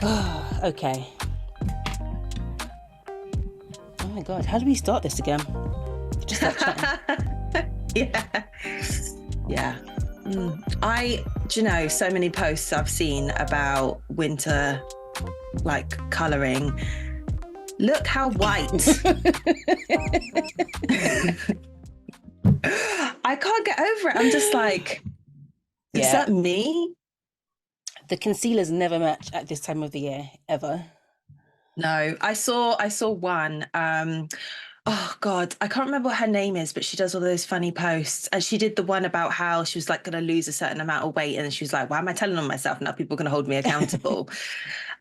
Okay. Oh my God, how do we start this again? Just start chatting. Yeah. Yeah. Do you know, so many posts I've seen about winter, like colouring. Look how white. I can't get over it. I'm just like, is Yeah, that me? the concealers never match at this time of the year, ever. No, I saw one. Oh God, I can't remember what her name is, but she does all those funny posts. And she did the one about how she was like going to lose a certain amount of weight, and she was like, "Why am I telling on myself now? People are going to hold me accountable."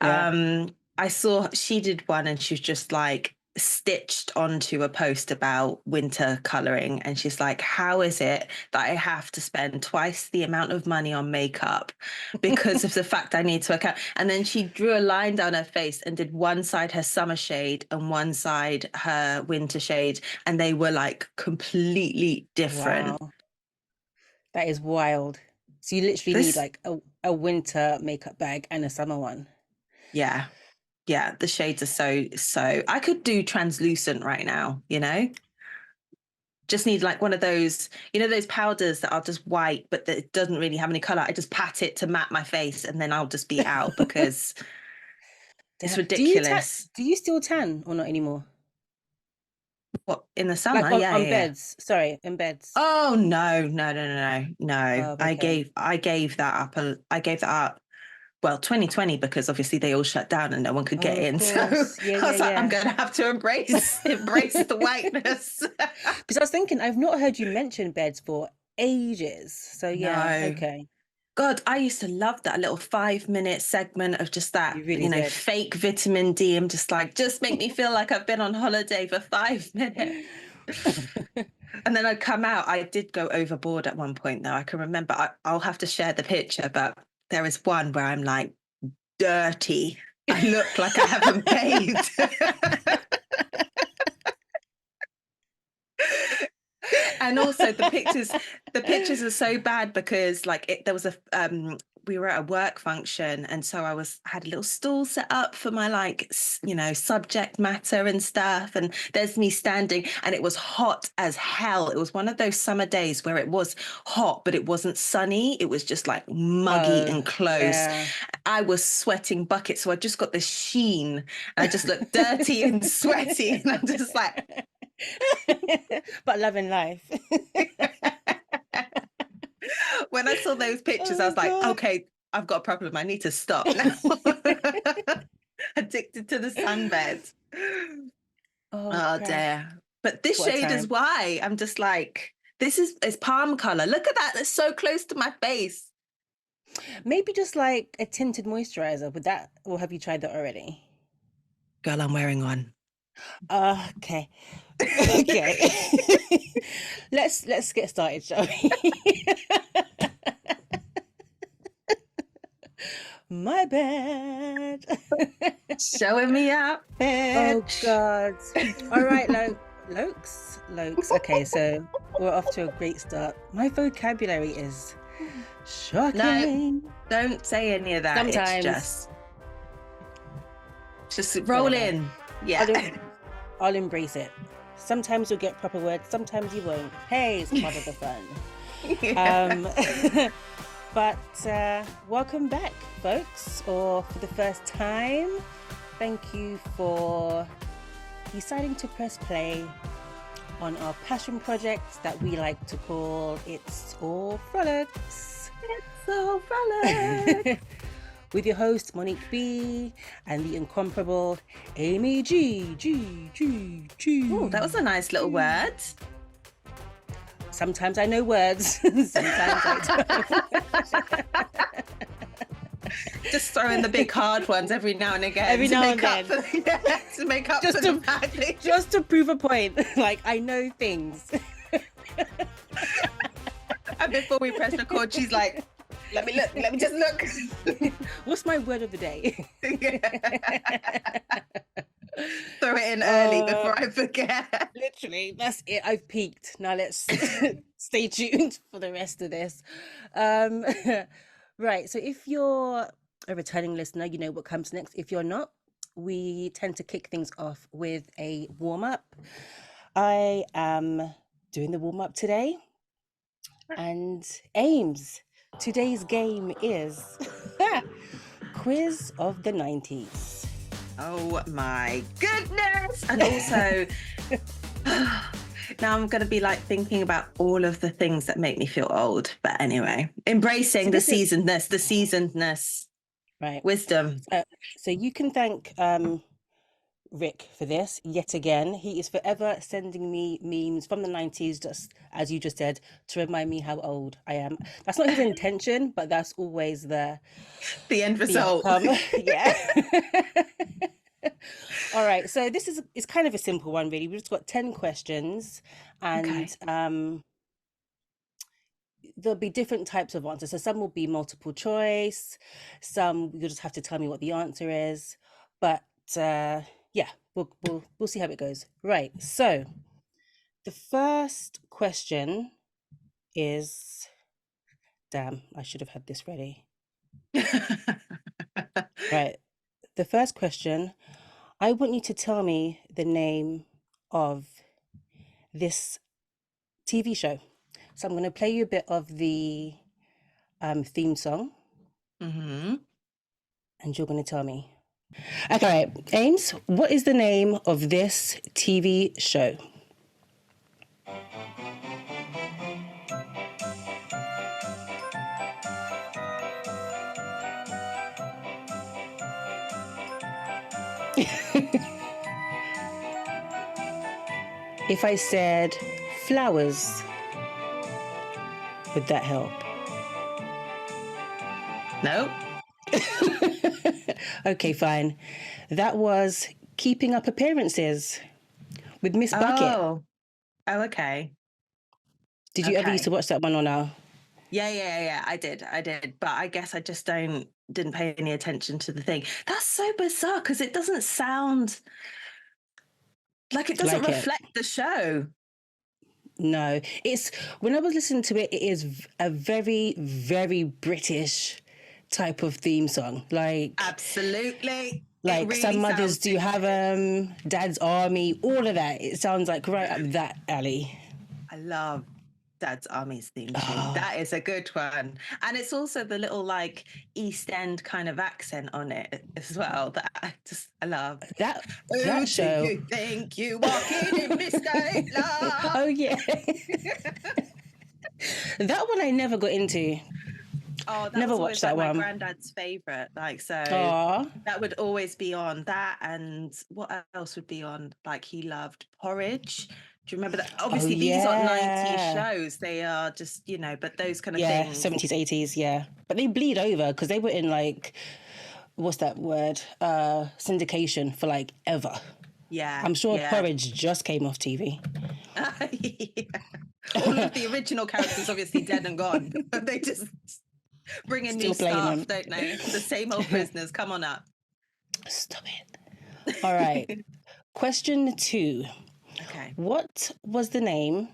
Yeah. I saw she did one, and she was just like stitched onto a post about winter coloring, and she's like, "How is it that I have to spend twice the amount of money on makeup because of the fact I need to account?" And then she drew a line down her face and did one side her summer shade and one side her winter shade, and they were like completely different. Wow, that is wild. So you literally need This, like a winter makeup bag and a summer one. yeah, yeah, the shades are so. I could do translucent right now, you know? Just need like one of those, you know, those powders that are just white, but that it doesn't really have any color. I just pat it to matte my face and then I'll just be out because it's Damn. ridiculous. Do you still tan or not anymore? What, in the Like summer? on, Yeah, on yeah, yeah. beds. Sorry, in beds. Oh no, no, no, no, no, no. Oh, I okay. gave I gave that up. I gave that up. Well, 2020, because obviously they all shut down and no one could Oh, get of in. So course. Yeah, I yeah, was like, I'm yeah. gonna have to embrace the whiteness. Because I was thinking, I've not heard you mention beds for ages. So yeah, No. okay. God, I used to love that little 5 minute segment of just that, You really did. fake vitamin D. I'm just like, just make me feel like I've been on holiday for 5 minutes. And then I'd come out. I did go overboard at one point, though. I can remember, I'll have to share the picture, but there is one where I'm like dirty. I look like I haven't bathed. And also the pictures are so bad because like there was we were at a work function, and so had a little stool set up for my like subject matter and stuff, and there's me standing, and it was hot as hell. It was one of those summer days where it was hot but it wasn't sunny, it was just like muggy Oh, and close. yeah. I was sweating buckets, so I just got this sheen, and I just looked dirty and sweaty, and I'm just like But loving life. when I saw those pictures, I Oh was like, God. okay, I've got a problem. I need to stop now. Addicted to the sunbed. Oh Oh crap. dear. But this What a shade is time. why I'm just like, it's palm color. Look at that. That's so close to my face. Maybe just like a tinted moisturizer. Would that, or have you tried that already? Girl, I'm wearing one. Okay. Okay. Let's get started, shall we? My bad. Showing me out, Oh bitch. God. All right, Lokes. Okay, so we're off to a great start. My vocabulary is No, shocking. don't say any of that. It's Sometimes, just roll whatever. in. I'll, Yeah. em- I'll embrace it. Sometimes you'll get proper words, sometimes you won't. Hey, it's part of the fun. Um, but welcome back, folks, or for the first time, thank you for deciding to press play on our passion project that we like to call It's All Frolics. So frolic. With your host Monique B and the incomparable Amy G. Oh, that was a nice little word. Sometimes I know words, sometimes I don't. Just throw in the big hard ones every now and again Every to now make and up then. to make up Just for the to- badly. Just to prove a point, like I know things. And before we press record, she's like, "Let me look. Let me just look." What's my word of the day? Throw it in early before I forget. Literally, that's it. I've peaked. Now let's stay tuned for the rest of this. Um, right. So if you're a returning listener, you know what comes next. If you're not, we tend to kick things off with a warm up. I am doing the warm up today. And Ames, today's game is Quiz of the 90s. Oh my goodness. And also, now I'm going to be like thinking about all of the things that make me feel old. But anyway, embracing the seasonedness, right? Wisdom. So you can thank Rick for this yet again. He is forever sending me memes from the 90s, just as you just said, to remind me how old I am. That's not his intention, but that's always the end result. Yeah. All right. So this is kind of a simple one, really. We've just got 10 questions, and there'll be different types of answers. So some will be multiple choice, some you'll just have to tell me what the answer is. But yeah, we'll see how it goes. Right. So the first question is, damn, I should have had this ready. Right. The first question, I want you to tell me the name of this TV show. So I'm going to play you a bit of the theme song, Mm-hmm. and you're going to tell me. Okay, Ames, what is the name of this TV show? If I said flowers, would that help? No. Okay, fine. That was Keeping Up Appearances with Miss Bucket. Oh, okay. Did you ever used to watch that one or no? Yeah. I did. But I guess I just didn't pay any attention to the thing. That's so bizarre because it doesn't sound like it doesn't reflect the show. No, it's when I was listening to it, it is a very, very British type of theme song. Like absolutely. Like really some mothers do have Dad's Army, all of that. It sounds like right up that alley. I love Dad's Army's theme tune. That is a good one. And it's also the little like East End kind of accent on it as well that I love. That show. Do you think you walking in mistake? Oh yeah. That one I never got into. Oh, that never was watched that like one. My granddad's favorite. Like so, that would always be on. That and what else would be on? Like he loved Porridge. Do you remember that? Obviously, these are 90s shows. They are just but those kind of things. 70s, 80s, yeah. But they bleed over because they were in like, what's that word? Syndication for like ever. Yeah, I'm sure Porridge just came off TV. All of the original characters obviously dead and gone. They just bring in new staff, don't they? The same old prisoners. Come on up. Stop it. All right. Question 2. Okay. What was the name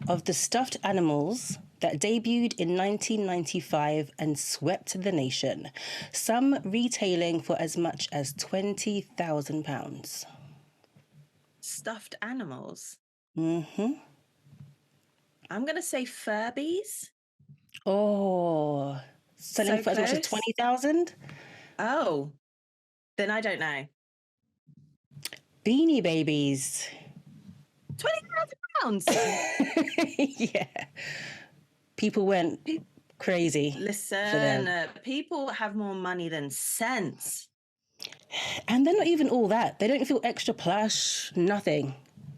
of the stuffed animals that debuted in 1995 and swept the nation? Some retailing for as much as £20,000. Stuffed animals? Mm-hmm. I'm going to say Furbies. Oh, selling for as much as 20,000? Oh, then I don't know. Beanie Babies. £20,000. Yeah. People went crazy. Listen, people have more money than sense. And they're not even all that. They don't feel extra plush, nothing.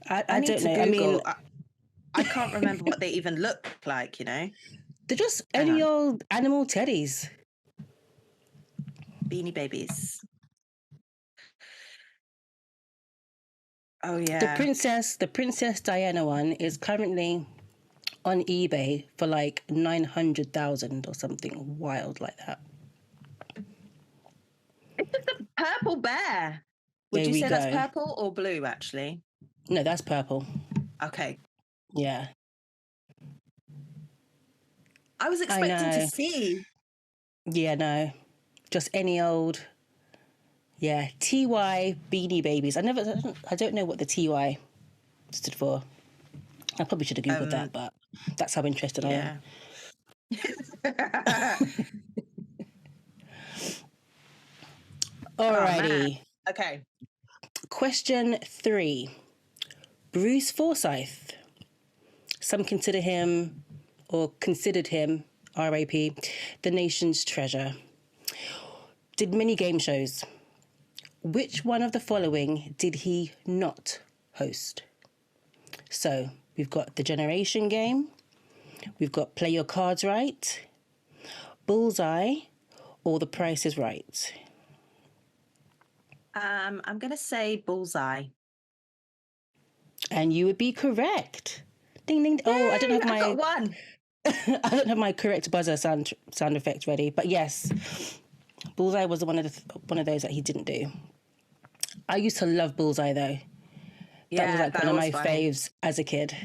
I don't know. Google. I can't remember what they even look like, They're just any old animal teddies. Beanie Babies. Oh yeah. The Princess Diana one is currently on eBay for like 900,000 or something wild like that. It's just a purple bear. Would you say that's purple or blue actually? No, that's purple. Okay. Yeah. I was expecting to see. Yeah, no. just any old, yeah, TY Beanie Babies. I don't know what the TY stood for. I probably should have Googled that, but that's how interested I am. Alrighty. Oh, okay. Question 3. Bruce Forsyth. Some considered him, R.I.P., the nation's treasure. Did many game shows. Which one of the following did he not host? So, we've got The Generation Game, we've got Play Your Cards Right, Bullseye, or The Price is Right. I'm going to say Bullseye. And you would be correct. Ding, ding. Oh, I don't have my... I got one. I don't have my correct buzzer sound effect ready, but yes, Bullseye was one of those that he didn't do. I used to love Bullseye though. That was like one of my faves as a kid.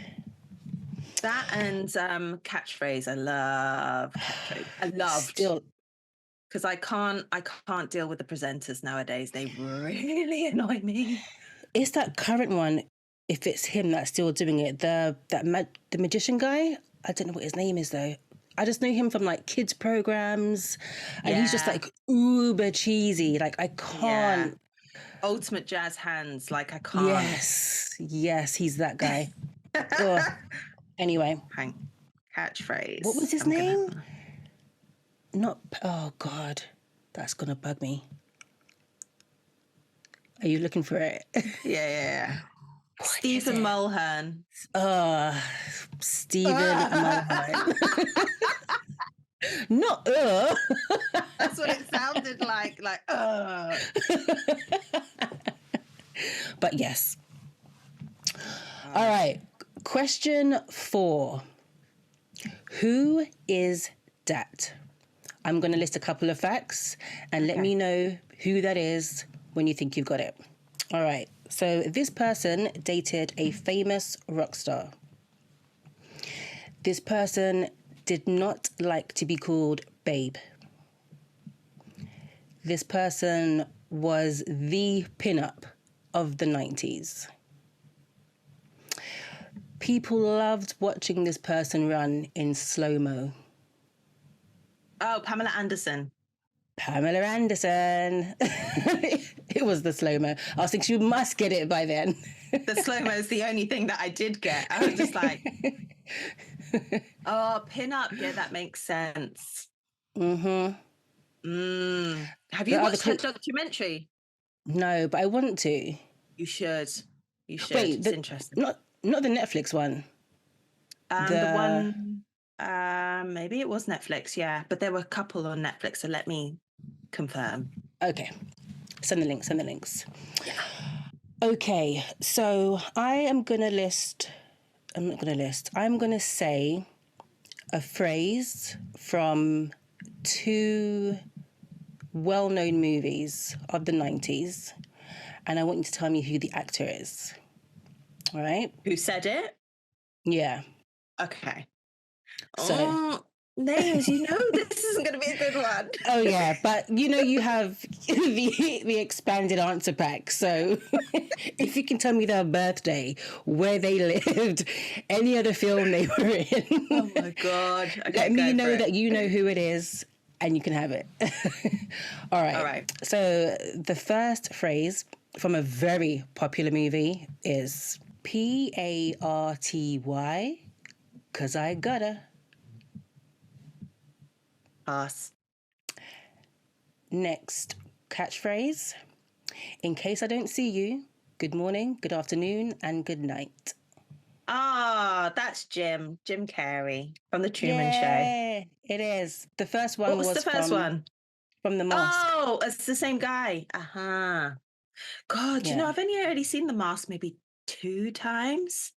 That and Catchphrase. I love Catchphrase. I loved still because I can't deal with the presenters nowadays. They really annoy me. It's that current one. If it's him that's still doing it, the magician guy. I don't know what his name is though. I just know him from like kids programs, and he's just like uber cheesy. Like I can't. Yeah. Ultimate jazz hands. Like I can't. Yes, he's that guy. Anyway, Catchphrase. What was his name? Oh God, that's gonna bug me. Are you looking for it? Yeah. Stephen Mulhern. Stephen Mulhern. Not That's what it sounded like. But yes. All right. Question 4. Who is that? I'm going to list a couple of facts and let me know who that is when you think you've got it. All right. So this person dated a famous rock star. This person did not like to be called babe. This person was the pinup of the 90s. People loved watching this person run in slow-mo. Oh, Pamela Anderson. Pamela Anderson. It was the slow-mo. I was thinking you must get it by then. The slow-mo is the only thing that I did get. I was just like, oh, pin-up. Yeah, that makes sense. Mm-hmm. Have you watched that documentary? No, but I want to. You should. Wait, it's interesting. Not the Netflix one. The one, maybe it was Netflix, yeah. But there were a couple on Netflix, so let me confirm. Okay. Send the links. Yeah. Okay, so I'm going to say a phrase from 2 well-known movies of the 90s, and I want you to tell me who the actor is. All right? Who said it? Yeah. Okay. So names, this isn't going to be a good one. Oh yeah, but you have the expanded answer pack. So if you can tell me their birthday, where they lived, any other film they were in. Oh my God. Okay, let me know that you know who it is and you can have it. All right. So the first phrase from a very popular movie is PARTY, 'cause I gotta. Pass. Next catchphrase. In case I don't see you, good morning, good afternoon, and good night. That's Jim Carrey from The Truman Show. It is. The first one was the first one? From The Mask. Oh, it's the same guy. Uh-huh. God, I've only already seen The Mask maybe 2 times.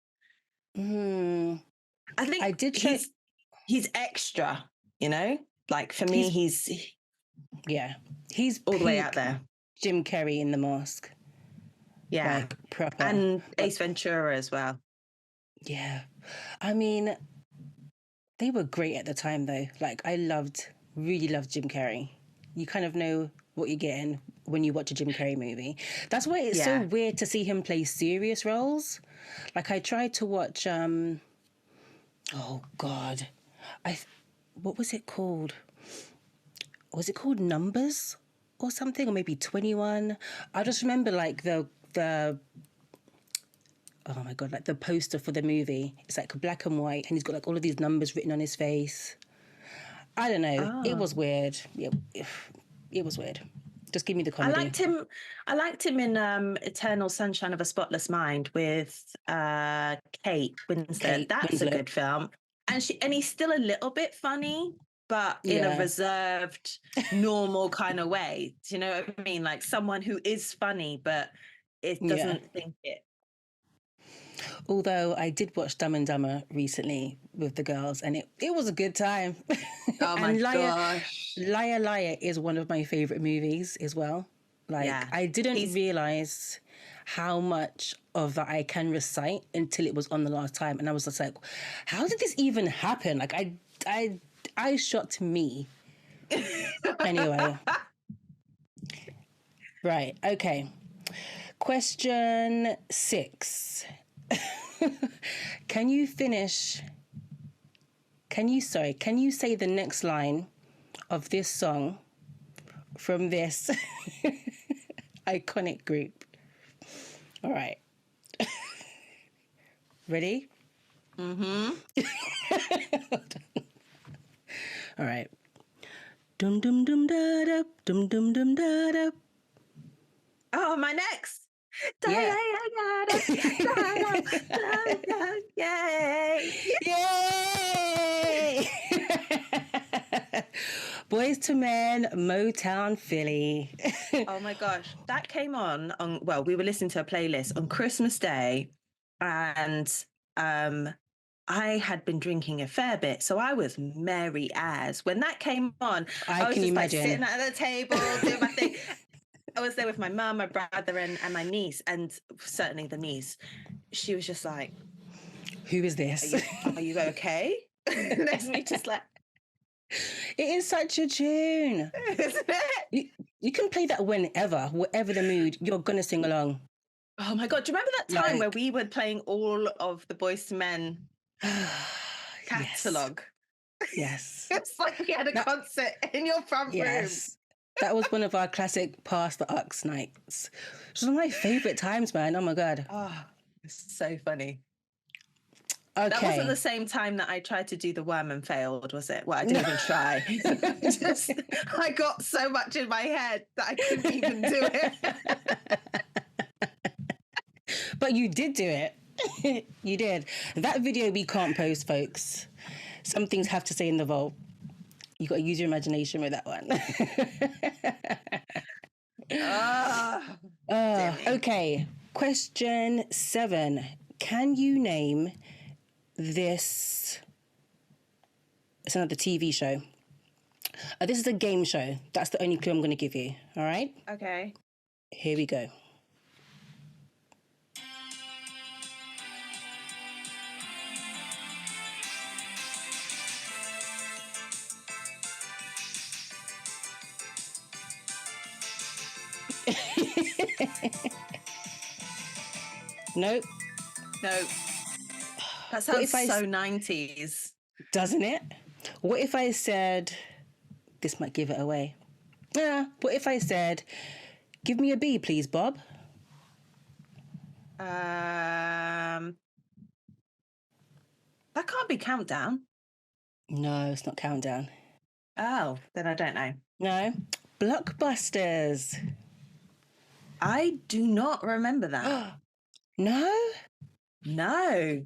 I think I did. He's extra, Like for me, he's all the way out there. Jim Carrey in The Mask. Yeah, like, proper. And Ace Ventura as well. Yeah, I mean, they were great at the time though. Like I really loved Jim Carrey. You kind of know what you're getting when you watch a Jim Carrey movie. That's why it's so weird to see him play serious roles. Like I tried to watch oh God. What was it called? Was it called Numbers or something? Or maybe 21? I just remember like the oh my God, like the poster for the movie. It's like black and white and he's got like all of these numbers written on his face. I don't know. It was weird. It was weird. Just give me the comedy. I liked him in Eternal Sunshine of a Spotless Mind with Kate Winslet. That's a good film. And he's still a little bit funny, but in a reserved, normal kind of way. Do you know what I mean? Like someone who is funny, but it doesn't think it. Although I did watch Dumb and Dumber recently with the girls, and it was a good time. Oh my gosh. Liar Liar is one of my favorite movies as well. Like I didn't realize how much of that I can recite until it was on the last time, and I was just like, how did this even happen? Like I shocked me. Anyway. Right, okay. Question 6. Can you say the next line of this song from this iconic group? All right. Ready? Mm-hmm. All right. Dum dum dum da da dum dum dum da da. Oh, my next. Yeah. Yay! Yay! Boys to Men, Motown Philly. Oh my gosh, that came on. Well, we were listening to a playlist on Christmas Day, and I had been drinking a fair bit, so I was merry as. When that came on, I was just imagine. Like sitting at the table doing my thing. I was there with my mum, my brother, and my niece, and certainly the niece. She was just like, "Who is this? Are you okay?" That's me, just like. It is such a tune, isn't it? You can play that whenever, whatever the mood, you're gonna sing along. Oh my God! Do you remember that time where we were playing all of the Boys to Men catalogue? Yes. It's like we had a concert in your front room. That was one of our classic Pass the Ux nights. It was one of my favourite times, man. Oh, my God. Oh, it's so funny. Okay. That wasn't the same time that I tried to do the worm and failed, was it? Well, I didn't even try. I got so much in my head that I couldn't even do it. But you did do it. You did. That video we can't post, folks. Some things have to stay in the vault. You got to use your imagination with that one. Okay. Question 7. Can you name this? It's another TV show. This is a game show. That's the only clue I'm going to give you. All right? Okay. Here we go. Nope. Nope. That sounds so 90s. Doesn't it? What if I said, this might give it away. Yeah. What if I said, give me a B, please, Bob? That can't be Countdown. No, it's not Countdown. Oh, then I don't know. No. Blockbusters. I do not remember that. No? No.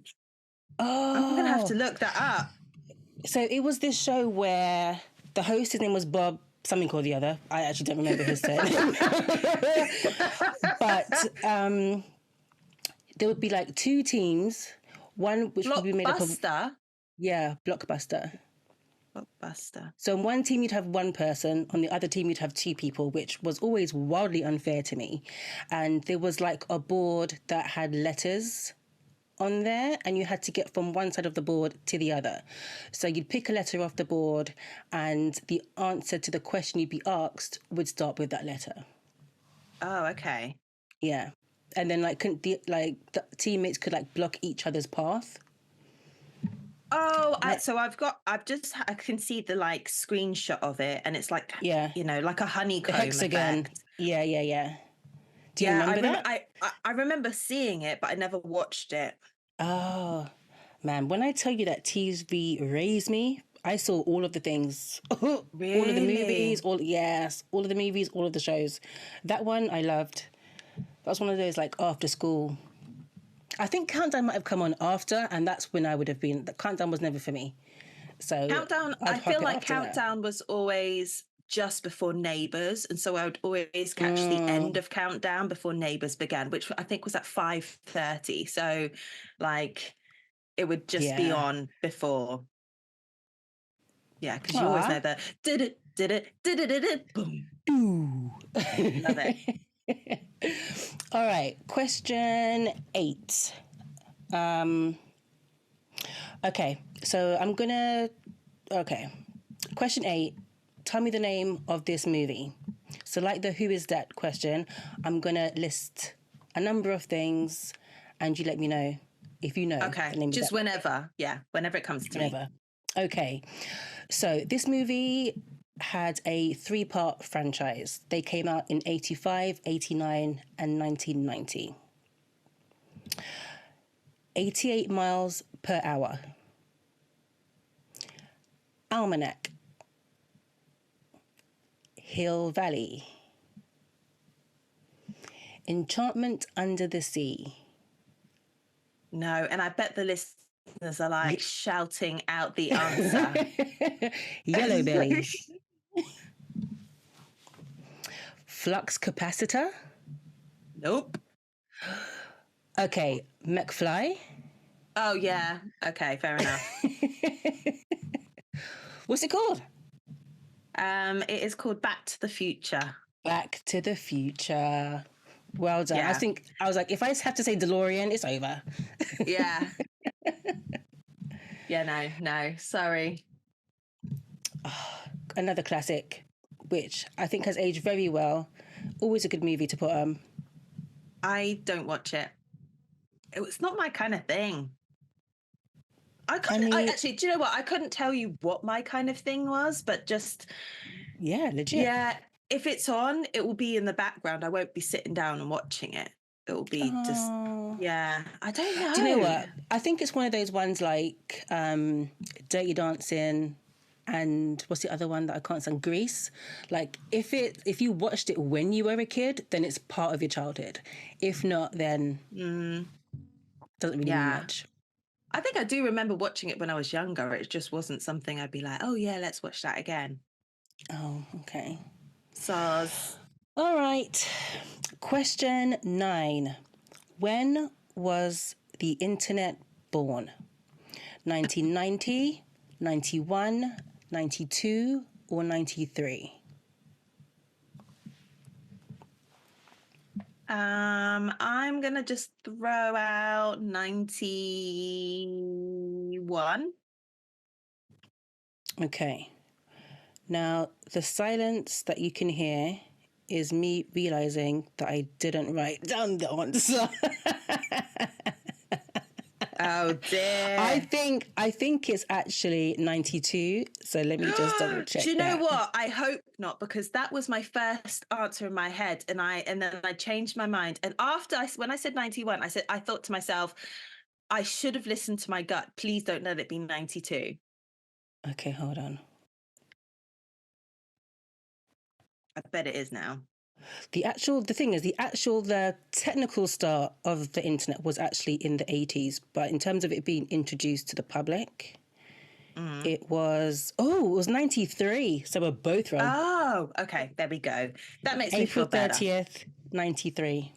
Oh. I'm going to have to look that up. So it was this show where the host, his name was Bob something or the other. I actually don't remember his name. But there would be like 2 teams. One which would be made up of... Blockbuster? Yeah, Blockbuster. Blockbuster. So on one team you'd have 1 person, on the other team you'd have 2 people, which was always wildly unfair to me. And there was like a board that had letters on there, and you had to get from one side of the board to the other. So you'd pick a letter off the board, and the answer to the question you'd be asked would start with that letter. Oh, okay. Yeah. And then the teammates could like block each other's path. Oh, I can see the like screenshot of it, and it's like, Yeah. you know, like a honeycomb Hexagon. effect. Yeah. Do you remember that? I remember seeing it, but I never watched it. Oh, man. When I tell you that TV raised me, I saw all of the things. All of the movies, all of the movies, all of the shows. That one I loved. That was one of those like after school. I think Countdown might have come on after, and that's when I would have been. The Countdown was never for me. So Countdown, I'd I park feel it like after that. Countdown was always just before Neighbours, and so I would always catch the end of Countdown before Neighbours began, which I think was at 5:30. So, like, it would just be on before. Yeah, because you always know the did it, boom. Ooh. Love it. All right, question 8. Okay, so question 8. Tell me the name of this movie. So like the who is that question, I'm gonna list a number of things, and you let me know if you know. Okay, the name just of that. whenever. Yeah, whenever it comes to me. Okay, so this movie had a 3-part franchise. They came out in 85, 89, and 1990. 88 miles per hour. Almanac. Hill Valley. Enchantment Under the Sea. No, and I bet the listeners are like shouting out the answer. Yellow Belly. Flux Capacitor. Nope. Okay, McFly. Oh, yeah. Okay, fair enough. What's it called? It is called Back to the Future. Back to the Future. Well done. Yeah. I was like, if I have to say DeLorean, it's over. Yeah. Yeah, no, sorry. Another classic, which I think has aged very well. Always a good movie to put on. I don't watch it. It's not my kind of thing. Actually, do you know what? I couldn't tell you what my kind of thing was, but just... Yeah, legit. Yeah, if it's on, it will be in the background. I won't be sitting down and watching it. It will be just... Yeah, I don't know. Do you know what? I think it's one of those ones like Dirty Dancing and what's the other one that I can't stand? Grease. Like if you watched it when you were a kid, then it's part of your childhood. If not, then doesn't really mean much. I think I do remember watching it when I was younger. It just wasn't something I'd be like, oh yeah, let's watch that again. Oh, okay. So, all right. Question 9. When was the internet born? 1990, 91, 92, or 93? I'm going to just throw out 91. Okay. Now, the silence that you can hear is me realizing that I didn't write down the answer. Oh dear. I think it's actually 92. So let me just double check. Do you know what? I hope not, because that was my first answer in my head, and then I changed my mind. And when I said 91, I thought to myself, I should have listened to my gut. Please don't let it be 92. Okay, hold on. I bet it is now. The technical start of the internet was actually in the 80s, but in terms of it being introduced to the public, it was 93. So we're both wrong. Oh, okay. There we go. That makes me feel better. April 30th, 93.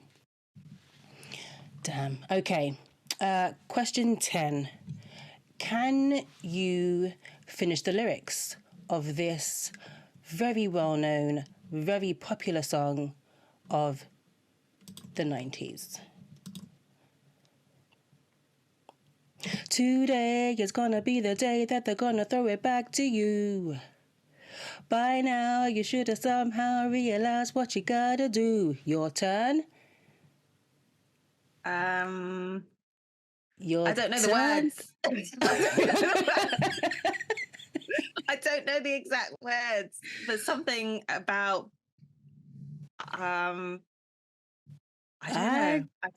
Damn. Okay. Question 10. Can you finish the lyrics of this very well-known, very popular song of the 90s? Today is gonna be the day that they're gonna throw it back to you. By now, you should have somehow realized what you gotta do. Your turn. Your I don't know the turn. words. I don't know the exact words, but something about I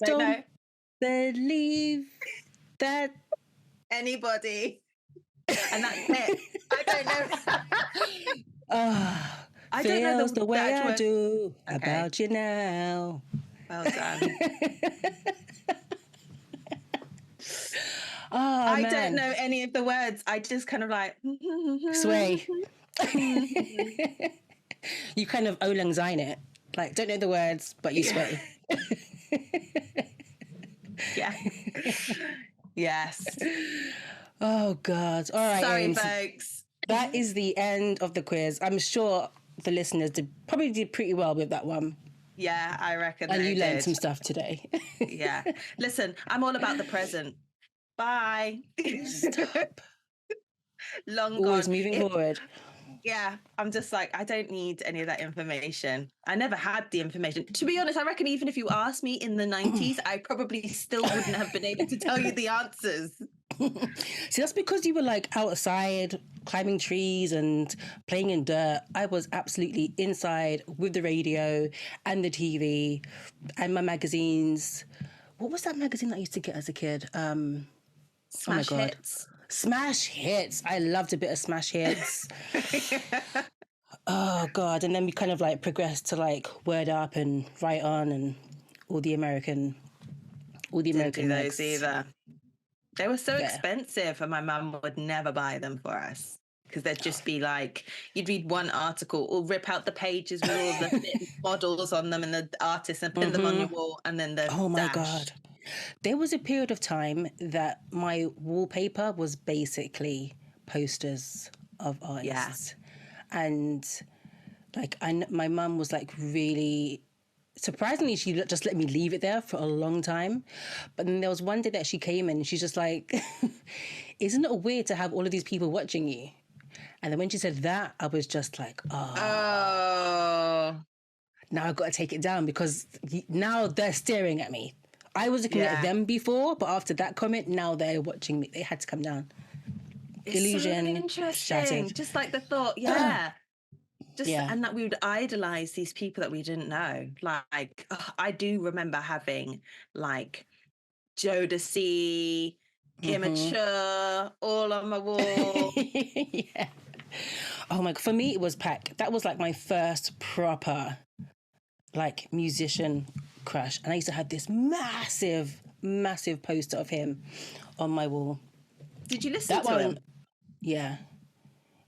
don't know. Believe that Anybody. And that's it. I don't know. I don't know feels the way I word. do Okay. about you now. Well done. I don't know any of the words. I just kind of like sway. You kind of Old Lang Syne it. Like, don't know the words, but you sway. Yeah. Yes. Oh God. All right. Sorry, Ames. folks. That is the end of the quiz. I'm sure the listeners probably did pretty well with that one. Yeah, I reckon. And you learned some stuff today. Yeah. Listen, I'm all about the present. Bye. Stop. Long Always gone. moving forward. Yeah, I'm just like, I don't need any of that information. I never had the information. To be honest, I reckon even if you asked me in the 90s, I probably still wouldn't have been able to tell you the answers. See, that's because you were like outside climbing trees and playing in dirt. I was absolutely inside with the radio and the TV and my magazines. What was that magazine that I used to get as a kid? Smash Hits. Smash Hits. I loved a bit of Smash Hits. Oh God. And then we kind of like progressed to like Word Up and Right On and all the American Didn't do those mags. either. They were so expensive and my mum would never buy them for us because they'd just be like, you'd read one article or rip out the pages with all the models on them and the artists and pin them on your wall and then the Oh my God. There was a period of time that my wallpaper was basically posters of artists. Yeah. And like my mum was like really... Surprisingly, she just let me leave it there for a long time. But then there was one day that she came in and she's just like, isn't it weird to have all of these people watching you? And then when she said that, I was just like, oh. Now I've got to take it down because now they're staring at me. I was looking at them before, but after that comment, now they're watching me. They had to come down. It's Illusion so interesting. shattered. Just like the thought, and that we would idolize these people that we didn't know. Like, I do remember having like Jodeci, Immature, all on my wall. Yeah. Oh my God. For me, it was Pac. That was like my first proper like musician crush. And I used to have this massive, massive poster of him on my wall. Did you listen to him? Yeah.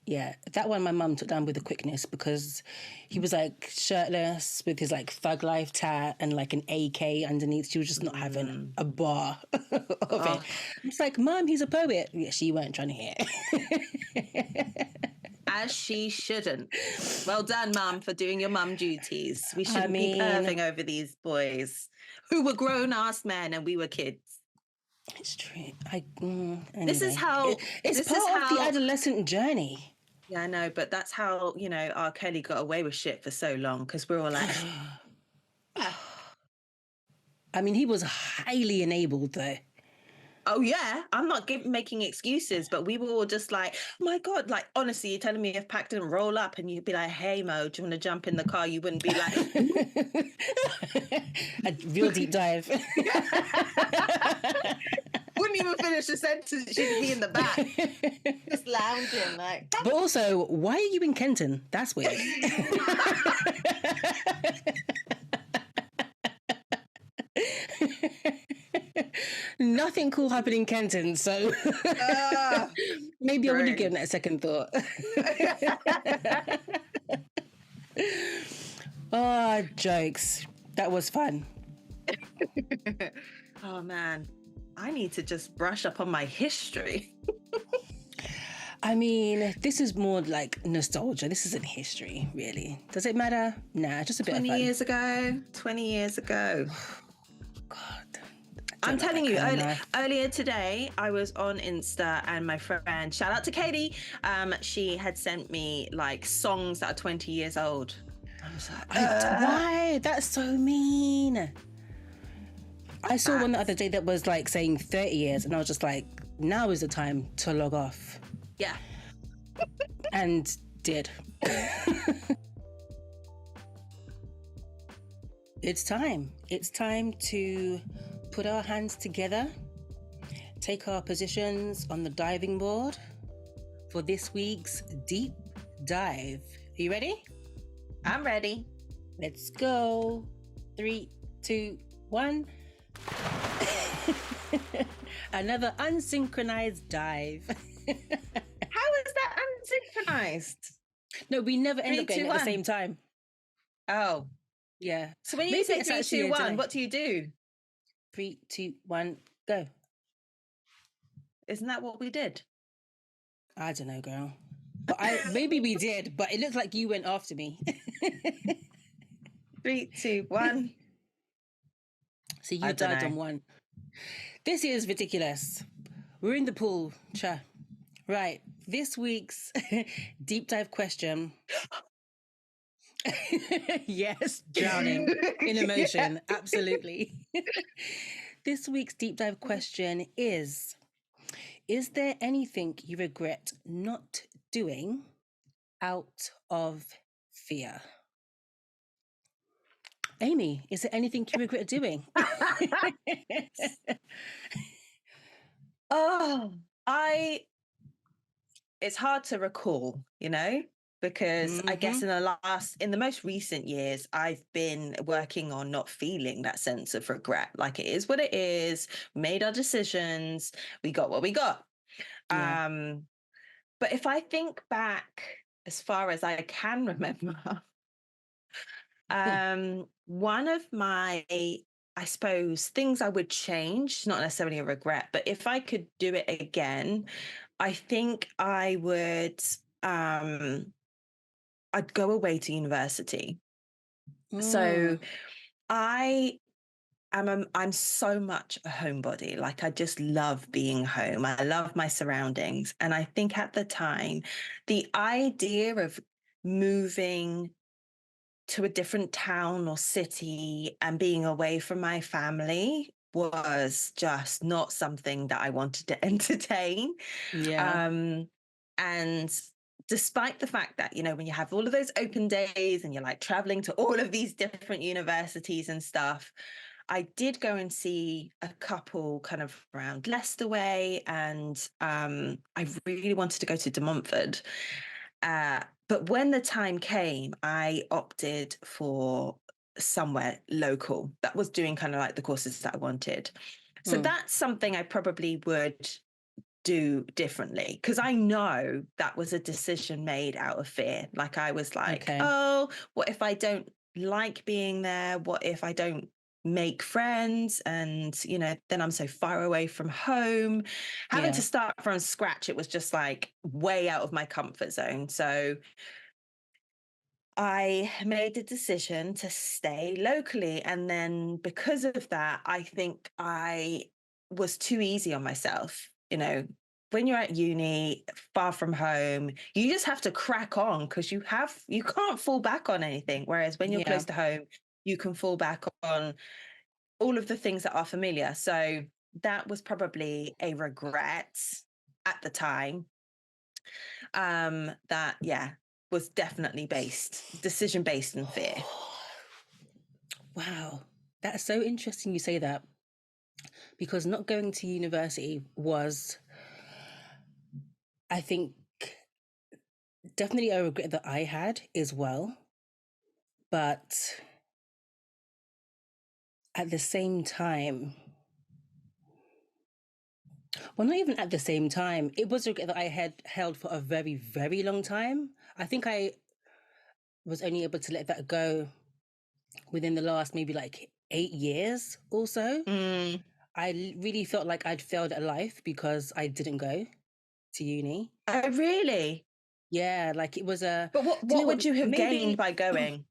Yeah, that one my mum took down with a quickness because he was like shirtless with his like thug life tat and like an AK underneath. She was just not having a bar of it. It's like, Mum, he's a poet. Yeah, she weren't trying to hear it. As she shouldn't. Well done, Mum, for doing your mum duties. We shouldn't be perving over these boys who were grown-ass men and we were kids. It's true. Anyway. This is how... It's part of the adolescent journey. Yeah, I know, but that's how, R. Kelly got away with shit for so long because we're all like... I mean, he was highly enabled, though. Oh, yeah. I'm not making excuses, but we were all just like, oh, my God. Like, honestly, you're telling me if Pac didn't roll up and you'd be like, hey, Mo, do you want to jump in the car? You wouldn't be like... A real deep dive. Wouldn't even finish the sentence. She'd be in the back, just lounging like. But also, why are you in Kenton? That's weird. Nothing cool happened in Kenton, so maybe I would have given that a second thought. Oh, jokes. That was fun. Oh, man. I need to just brush up on my history. I mean, this is more like nostalgia. This isn't history, really. Does it matter? Nah, just a bit of fun. 20 years ago. God. I'm telling you, no. earlier today, I was on Insta and my friend, shout out to Katie, she had sent me like songs that are 20 years old. I was like, why? That's so mean. I saw one the other day that was like saying 30 years, and I was just like, now is the time to log off. Yeah. And did. It's time. It's time to put our hands together, take our positions on the diving board for this week's deep dive. Are you ready? I'm ready. Let's go. 3, 2, 1. Another unsynchronized dive. How is that unsynchronized? No, we never end 3, up getting 2, at the 1. same time. Oh. Yeah. So when you say 3, 2, 1, what do you do? 3, 2, 1, go. Isn't that what we did? I don't know, girl. But maybe we did, but it looks like you went after me. 3, 2, 1. So you died on 1. This is ridiculous. We're in the pool, cha. Right. This week's deep dive question. Yes, drowning in emotion. Yeah. Absolutely. This week's deep dive question is there anything you regret not doing out of fear? Amy, is there anything you regret doing? It's hard to recall, you know, because I guess in the most recent years, I've been working on not feeling that sense of regret. Like, it is what it is. We made our decisions. We got what we got. Yeah. But if I think back as far as I can remember, one of my, I suppose, things I would change, not necessarily a regret, but if I could do it again, I think I would, I'd go away to university. So I'm so much a homebody. Like, I just love being home. I love my surroundings. And I think at the time, the idea of moving to a different town or city and being away from my family was just not something that I wanted to entertain. Yeah. And despite the fact that, you know, when you have all of those open days and you're like traveling to all of these different universities and stuff, I did go and see a couple kind of around Leicester way, and I really wanted to go to De Montfort. But when the time came, I opted for somewhere local that was doing kind of like the courses that I wanted. So that's something I probably would do differently, because I know that was a decision made out of fear. Like, I was like, oh, what if I don't like being there? What if I don't make friends? And, you know, then I'm so far away from home. Having to start from scratch, it was just like way out of my comfort zone. So I made the decision to stay locally. And then because of that, I think I was too easy on myself. You know, when you're at uni, far from home, you just have to crack on, because you can't fall back on anything. Whereas when you're close to home, you can fall back on all of the things that are familiar. So that was probably a regret at the time. That, was definitely decision based in fear. Wow. That's so interesting you say that, because not going to university was, I think, definitely a regret that I had as well. But at the same time, well, not even at the same time, it was a regret that I had held for a very, very long time. I think I was only able to let that go within the last maybe like 8 years or so. I really felt like I'd failed at life because I didn't go to uni. Oh, really? Yeah, like it was a... But what would you have gained by going?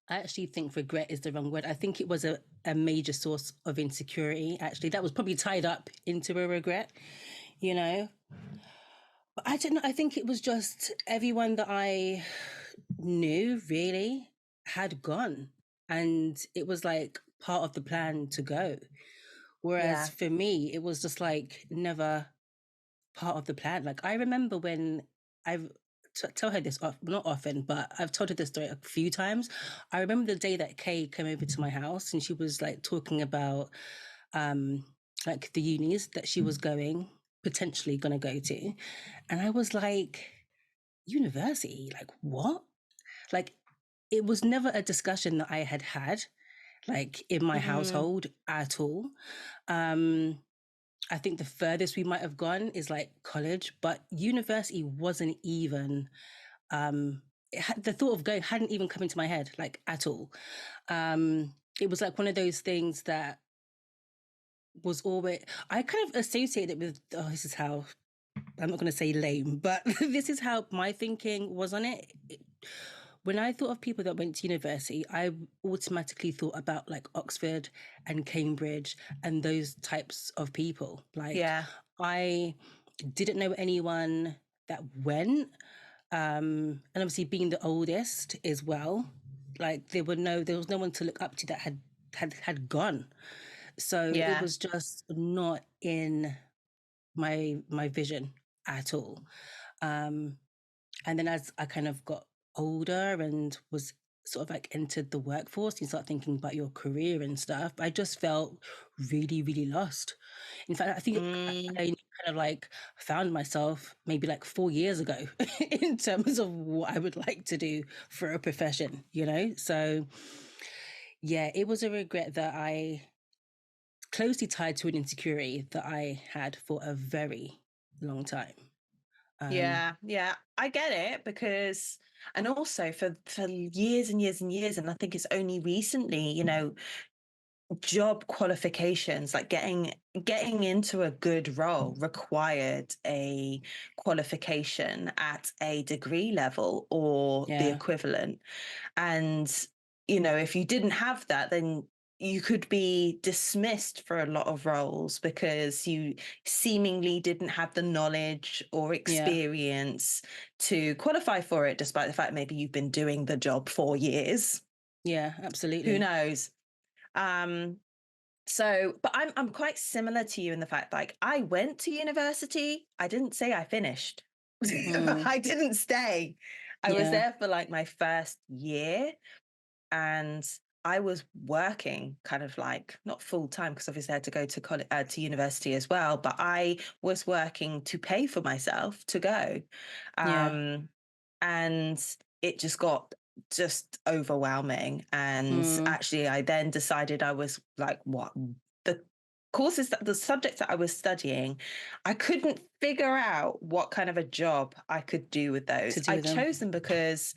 I actually think regret is the wrong word. I think it was a a major source of insecurity. Actually, that was probably tied up into a regret, you know. But I don't know. I think it was just everyone that I knew really had gone, and it was like part of the plan to go. Whereas Yeah. for me, it was just like never part of the plan. Like I remember when I've tell her this not often, but I've told her this story a few times. I remember the day that Kay came over to my house and she was like talking about um like the unis that she was potentially gonna go to. And I was like, university? Like what? Like it was never a discussion that I had like in my Mm, household at all. Um I think the furthest we might have gone is like college, but university wasn't even the thought of going hadn't even come into my head like at all. It was like one of those things that was always I kind of associated it with this is how I'm not going to say lame, but this is how my thinking was on it. When I thought of people that went to university, I automatically thought about like Oxford and Cambridge and those types of people. Like yeah. I didn't know anyone that went. And obviously being the oldest as well, like there was no one to look up to that had gone. So it Yeah. was just not in my vision at all. Um, and then as I kind of got older and was sort of like entered the workforce, you start thinking about your career and stuff. I just felt really, really lost. In fact, I think Mm, I kind of like found myself maybe like 4 years ago in terms of what I would like to do for a profession, you know? So yeah, it was a regret that I closely tied to an insecurity that I had for a very long time. Um, yeah. Yeah. I get it because, and also for years and years and years, and I think it's only recently, job qualifications, like getting into a good role required a qualification at a degree level or the yeah, equivalent. And if you didn't have that, then you could be dismissed for a lot of roles because you seemingly didn't have the knowledge or yeah, experience to qualify for it, despite the fact maybe you've been doing the job for years. yeah, Who absolutely. knows? um but I'm quite similar to you in the fact like I went to university. I didn't say I finished. Mm, I didn't stay. I was yeah, there for like my first year, and I was working kind of like not full time because obviously I had to go to college, to university as well, but I was working to pay for myself to go. yeah. Um and it just got just overwhelming, and Mm, actually I then decided I was like, what, the the subjects that I was studying, I couldn't figure out what kind of a job I could do with to those. I do them. chose them because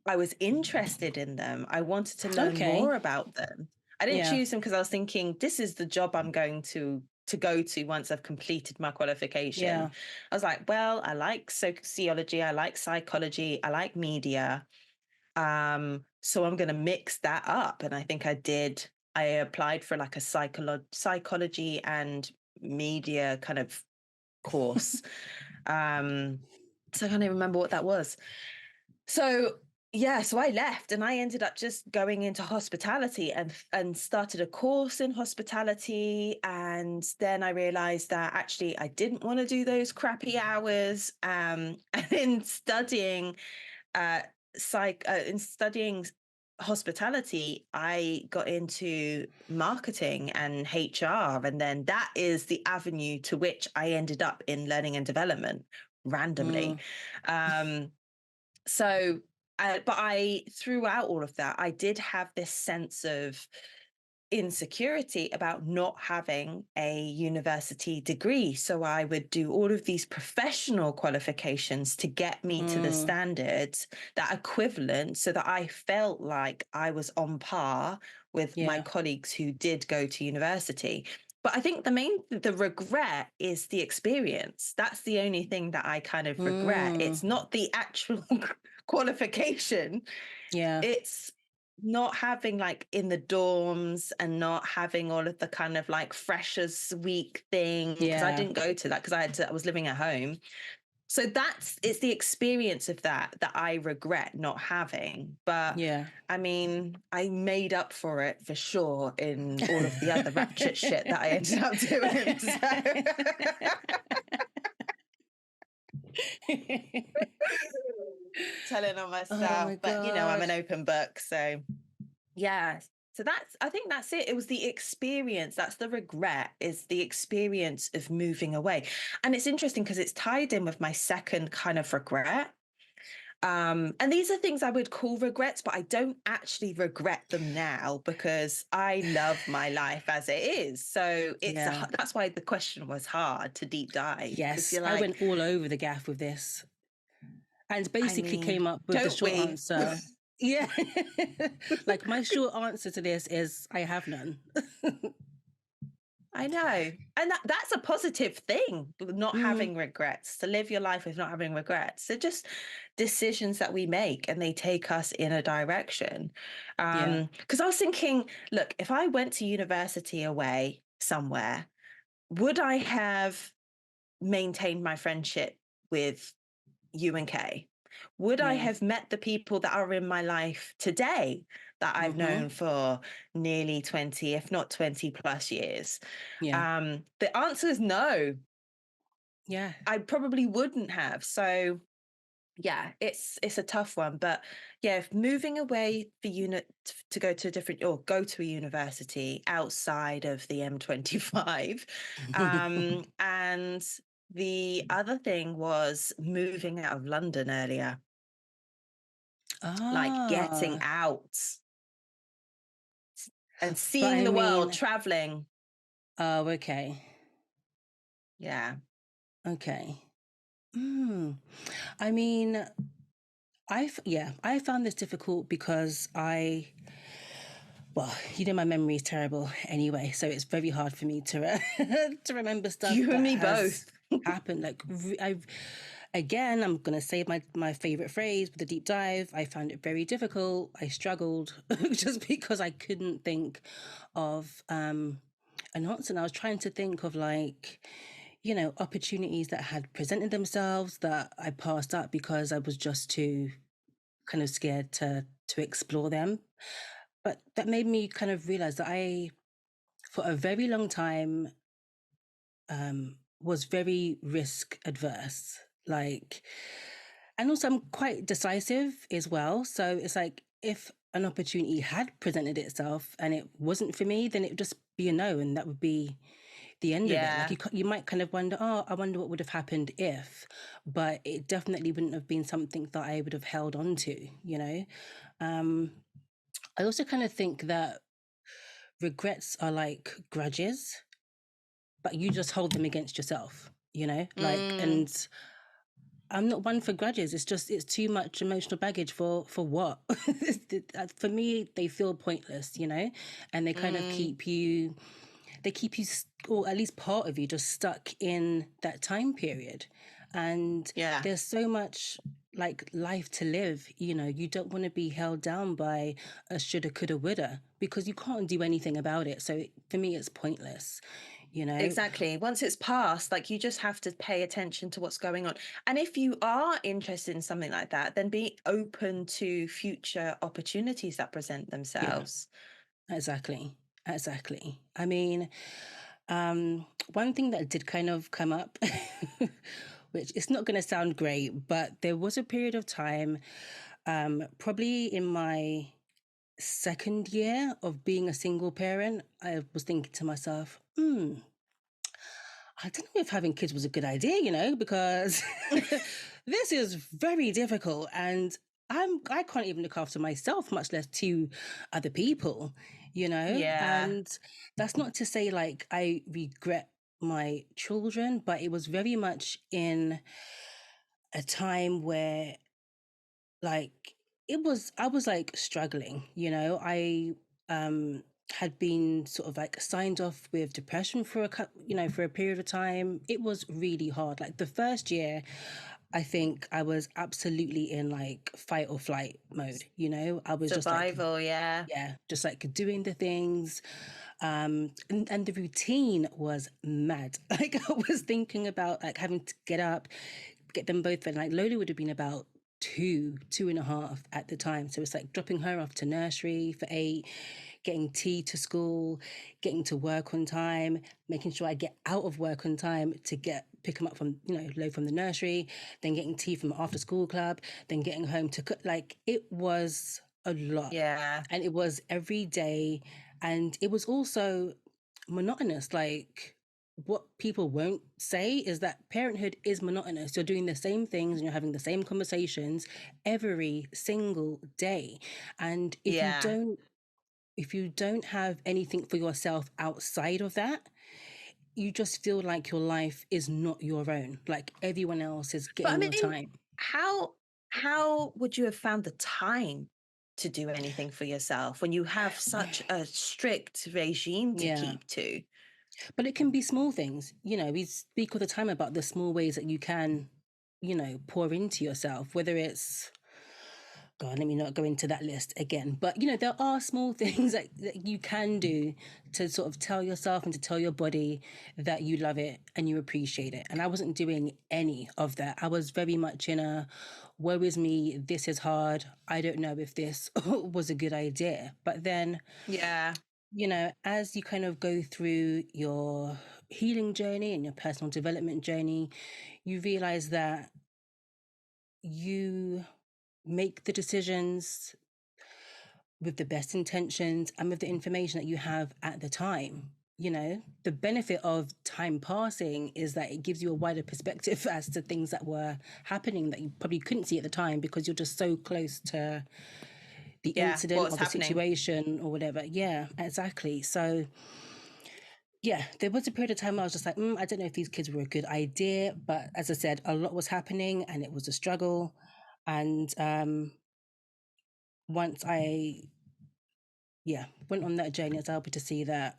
I was interested in them. I wanted to learn Okay. more about them. I didn't Yeah. choose them because I was thinking this is the job I'm going to go to once I've completed my qualification. Yeah. I was like, well, I like sociology, I like psychology, I like media. So I'm going to mix that up, and I think I did. I applied for like a psychology and media kind of course. Um, so I can't even remember what that was. So yeah, so I left and I ended up just going into hospitality and started a course in hospitality. And then I realized that actually I didn't want to do those crappy hours. And uh, in studying hospitality, I got into marketing and HR, and then that is the avenue to which I ended up in learning and development randomly. Mm, Um, so, but I, throughout all of that, I did have this sense of insecurity about not having a university degree. So I would do all of these professional qualifications to get me to the mm, standards, that equivalent, so that I felt like I was on par with my yeah. colleagues who did go to university. But I think the regret is the experience. That's the only thing that I kind of regret. Mm, It's not the actual qualification. yeah. It's not having like in the dorms and not having all of the kind of like freshers week thing, because I Yeah. didn't go to that because I was living at home. So it's the experience of that I regret not having. But Yeah. I mean, I made up for it for sure in all of the other ratchet shit that I ended up doing. Telling on Oh myself, my but I'm God. an open book. So yeah. So I think that's it. It was the experience. That's the regret, is the experience of moving away. And it's interesting because it's tied in with my second kind of regret. And these are things I would call regrets, but I don't actually regret them now because I love my life as it is. So Yeah. that's why the question was hard to deep dive, because Yes, you're I like, went all over the gaff with this and I basically mean, came up with the don't short we? answer. Yeah. Like my short answer to this is I have none. I know. And that's a positive thing, not Mm, having regrets, to live your life with not having regrets. They're just decisions that we make and they take us in a direction. yeah. Because I was thinking, look, if I went to university away somewhere, would I have maintained my friendship with you and Kay? Would I Yeah. have met the people that are in my life today that I've Mm-hmm. known for nearly 20, if not 20 plus years? Yeah. The answer is no. Yeah. I probably wouldn't have. So yeah, it's a tough one. But yeah, if moving away for unit to go to a different, or go to a university outside of the M25. And the other thing was moving out of London earlier, like getting Ah, out and but seeing I the world, mean, traveling. oh, okay. Yeah. Okay. Mm. I mean, I found this difficult because well, my memory is terrible anyway, so it's very hard for me to to remember stuff You and that me has both. happened. Like again, I'm gonna say my favorite phrase with the deep dive. I found it very difficult. I struggled just because I couldn't think of an answer. And I was trying to think of like, opportunities that had presented themselves that I passed up because I was just too kind of scared to explore them. But that made me kind of realize that for a very long time, was very risk adverse. Like, and also I'm quite decisive as well. So it's like if an opportunity had presented itself and it wasn't for me, then it would just be a no, and that would be the end of it. Like Yeah. you might kind of wonder, oh, I wonder what would have happened if, but it definitely wouldn't have been something that I would have held on to. Um, I also kind of think that regrets are like grudges, but you just hold them against yourself. Like, Mm, and I'm not one for grudges. It's too much emotional baggage for what? For me, they feel pointless, and they kind of mm, keep you, or at least part of you, just stuck in that time period. And yeah. there's so much like life to live. You don't want to be held down by a shoulda, coulda, woulda, because you can't do anything about it. So for me, it's pointless. Exactly. Once it's passed, like you just have to pay attention to what's going on. And if you are interested in something like that, then be open to future opportunities that present Yeah, themselves. exactly. Exactly. I mean, one thing that did kind of come up, which it's not going to sound great, but there was a period of time, probably in my second year of being a single parent, I was thinking to myself, I don't know if having kids was a good idea, because this is very difficult and I can't even look after myself, much less two other people. Yeah. And that's not to say like I regret my children, but it was very much in a time where like I was like struggling. I had been sort of like signed off with depression for for a period of time. It was really hard. Like the first year I think I was absolutely in like fight or flight mode, you know? I was just like, Survival, yeah. yeah, just like doing the things. And the routine was mad. Like I was thinking about like having to get up, get them both fed. Like Lola would have been about 2.5 at the time. So it's like dropping her off to nursery for 8, getting tea to school, getting to work on time, making sure I get out of work on time to pick them up from, Lo from the nursery, then getting tea from the after school club, then getting home to cook. Like it was a lot. Yeah. And it was every day. And it was also monotonous. Like what people won't say is that parenthood is monotonous. You're doing the same things and you're having the same conversations every single day. And Yeah. if you don't have anything for yourself outside of that, you just feel like your life is not your own. Like everyone else is But I getting your mean, time. how would you have found the time to do anything for yourself when you have such a strict regime to Yeah. keep to? But it can be small things. We speak all the time about the small ways that you can, pour into yourself, whether it's, God, let me not go into that list again. But, there are small things that you can do to sort of tell yourself and to tell your body that you love it and you appreciate it. And I wasn't doing any of that. I was very much in a, woe is me, this is hard. I don't know if this was a good idea. But then, Yeah. as you kind of go through your healing journey and your personal development journey, you realize that you make the decisions with the best intentions and with the information that you have at the time. The benefit of time passing is that it gives you a wider perspective as to things that were happening that you probably couldn't see at the time because you're just so close to the incident or the situation or whatever. Yeah, exactly. So yeah, there was a period of time where I was just like, I don't know if these kids were a good idea. But as I said, a lot was happening and it was a struggle. And once I, went on that journey, I was able to see that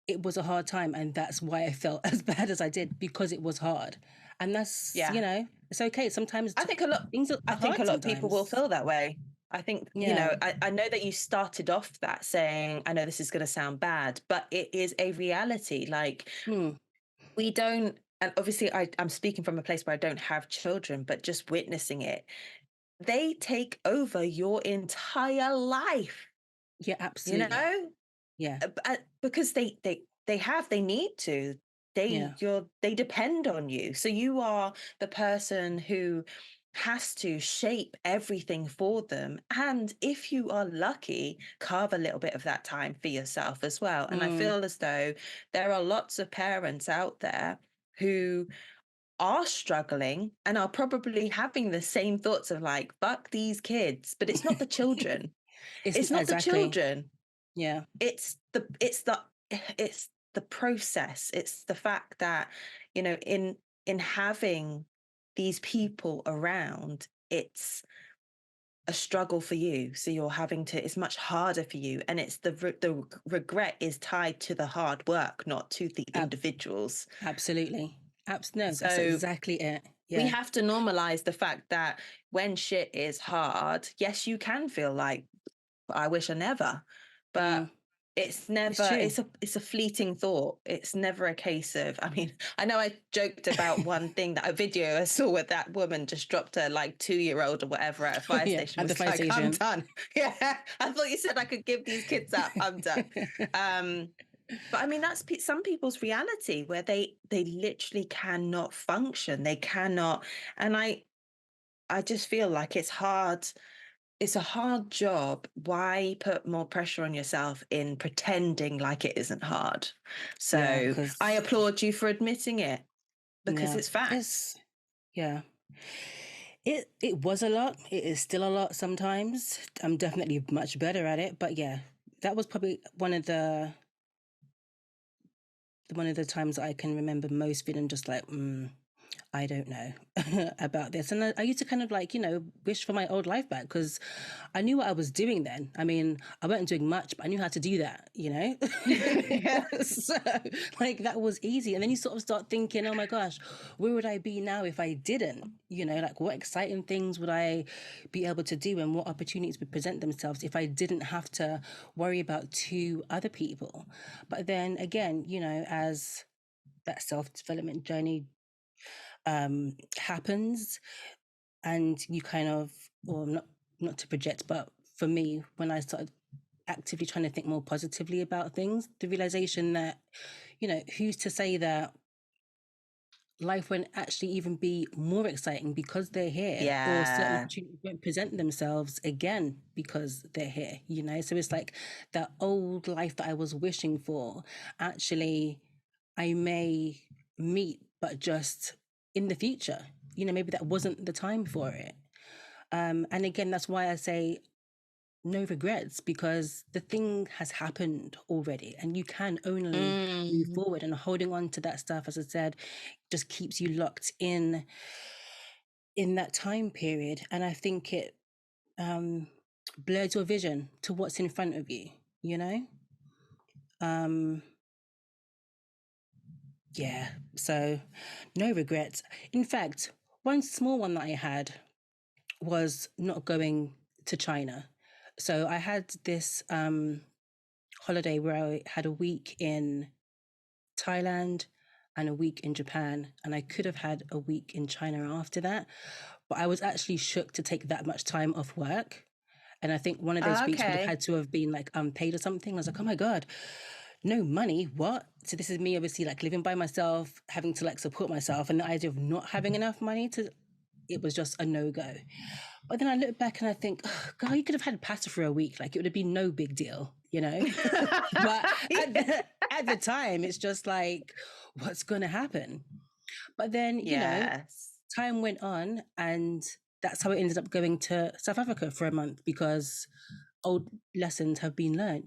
it was a hard time. And that's why I felt as bad as I did, because it was hard. And that's, it's okay. Sometimes I think a lot of people will feel that way. I think, I know that you started off that saying, I know this is going to sound bad, but it is a reality. Like we don't, and obviously I'm speaking from a place where I don't have children, but just witnessing it, they take over your entire life. Yeah, absolutely. Yeah. Because they need to. They depend on you. So you are the person who has to shape everything for them. And if you are lucky, carve a little bit of that time for yourself as well. And I feel as though there are lots of parents out there who are struggling and are probably having the same thoughts of like, fuck these kids, but it's not the children. It's not the children. Yeah. It's the process. It's the fact that, in having these people around, it's a struggle for you. So you're having to, it's much harder for you. And it's the regret is tied to the hard work, not to the individuals. Absolutely. No, that's exactly it. Yeah. We have to normalize the fact that when shit is hard, yes, you can feel like, I wish I never, but it's never, it's a fleeting thought. It's never a case of, I mean, I know I joked about one thing, that a video I saw where that woman just dropped her like 2-year-old or whatever at a fire station. At the fire station. I'm done. Yeah. I thought you said I could give these kids up. I'm done. But I mean, that's some people's reality where they literally cannot function. They cannot. And I just feel like it's hard. It's a hard job. Why put more pressure on yourself in pretending like it isn't hard? So I applaud you for admitting it, because it's facts. It was a lot. It is still a lot sometimes. I'm definitely much better at it. But yeah, that was probably one of the times I can remember most feeling just like, I don't know about this. And I used to kind of like, wish for my old life back because I knew what I was doing then. I mean, I wasn't doing much, but I knew how to do that, Yeah. So, like, that was easy. And then you sort of start thinking, oh my gosh, where would I be now if I didn't? Like, what exciting things would I be able to do and what opportunities would present themselves if I didn't have to worry about two other people? But then again, as that self-development journey happens and you kind of, or not to project, but for me, when I started actively trying to think more positively about things, the realization that, who's to say that life won't actually even be more exciting because they're here, or certain Yeah. opportunities won't present themselves again because they're here, So it's like that old life that I was wishing for, actually, I may meet, but just in the future, maybe that wasn't the time for it. And again, that's why I say no regrets, because the thing has happened already and you can only move Mm. forward, and holding on to that stuff, as I said, just keeps you locked in that time period. And I think it blurs your vision to what's in front of you, um yeah, so no regrets. In fact, one small one that I had was not going to China. So I had this holiday where I had a week in Thailand and a week in Japan, and I could have had a week in China after that. But I was actually shook to take that much time off work. And I think one of those weeks would have Okay. had to have been like unpaid or something. I was like, oh my God, no money, what? So this is me obviously like living by myself, having to like support myself. And the idea of not having enough money it was just a no-go. But then I look back and I think, oh, God, you could have had pasta for a week. Like, it would have been no big deal, But at the time, it's just like, what's going to happen? But then, Yes. time went on, and that's how it ended up going to South Africa for a month, because old lessons have been learned,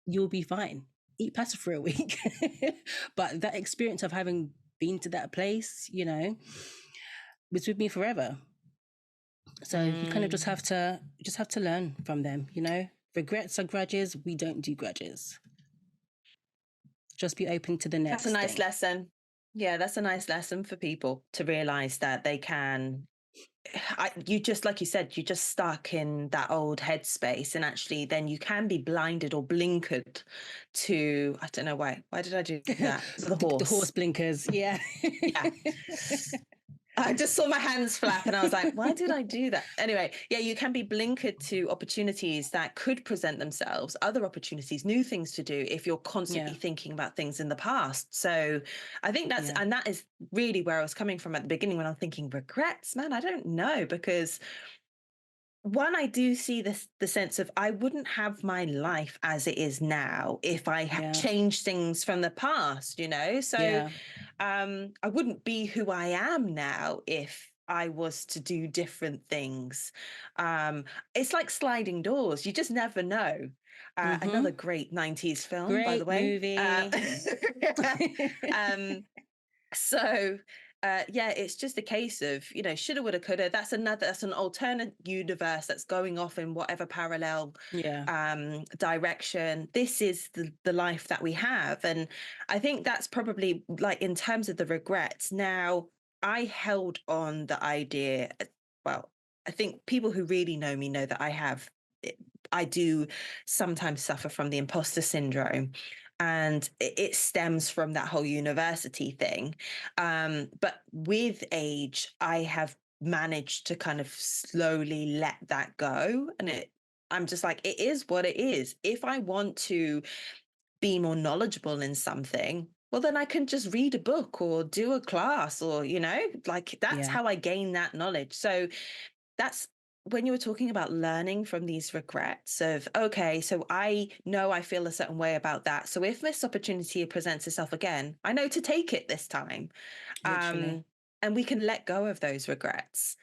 you'll be fine. Eat pasta for a week. But that experience of having been to that place, was with me forever. So you kind of just have to learn from them, Regrets are grudges. We don't do grudges. Just be open to the next That's a nice thing. lesson. Yeah, that's a nice lesson for people to realize that they can. You just, like you said, you're just stuck in that old headspace, and actually then you can be blinded or blinkered to, I don't know why did I do that? The The horse. horse blinkers. Yeah. Yeah. I just saw my hands flap and I was like, why did I do that? Anyway, yeah, you can be blinkered to opportunities that could present themselves, other opportunities, new things to do if you're constantly thinking about things in the past. So I think and that is really where I was coming from at the beginning when I'm thinking regrets, man, I don't know, because one, I do see the sense of I wouldn't have my life as it is now if I had changed things from the past, So I wouldn't be who I am now if I was to do different things. It's like sliding doors. You just never know. Another great 90s film, by the Great way. movie. So yeah, it's just a case of, shoulda, woulda, coulda. That's an alternate universe that's going off in whatever parallel direction. This is the life that we have. And I think that's probably, like, in terms of the regrets. Now, I held on the idea, well, I think people who really know me know that I do sometimes suffer from the imposter syndrome, and it stems from that whole university thing. But with age, I have managed to kind of slowly let that go. And I'm just like, it is what it is. If I want to be more knowledgeable in something, well, then I can just read a book or do a class, or, like, that's how I gain that knowledge. So that's when you were talking about learning from these regrets of, okay, so I know I feel a certain way about that. So if this opportunity presents itself again, I know to take it this time. Literally. And we can let go of those regrets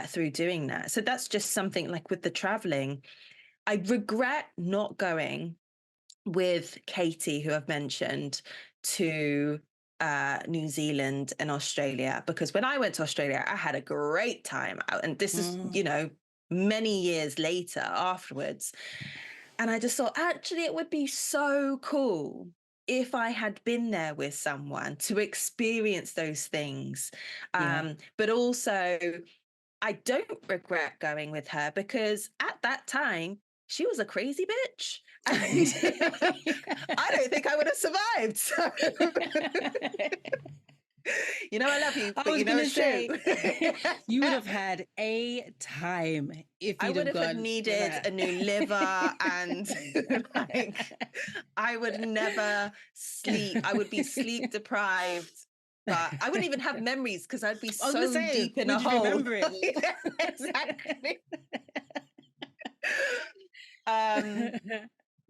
through doing that. So that's just something, like with the traveling. I regret not going with Katie, who I've mentioned, to New Zealand and Australia, because when I went to Australia, I had a great time out. And this is, many years later afterwards. And I just thought, actually, it would be so cool if I had been there with someone to experience those things. But also, I don't regret going with her, because at that time, she was a crazy bitch. And I don't think I would have survived. So. I love you, but I was going to say, you would have had a time if I you'd would have gone needed a new liver, and I would never sleep. I would be sleep deprived, but I wouldn't even have memories, because I'd be so deep in a hole. Remember it? Yeah, exactly.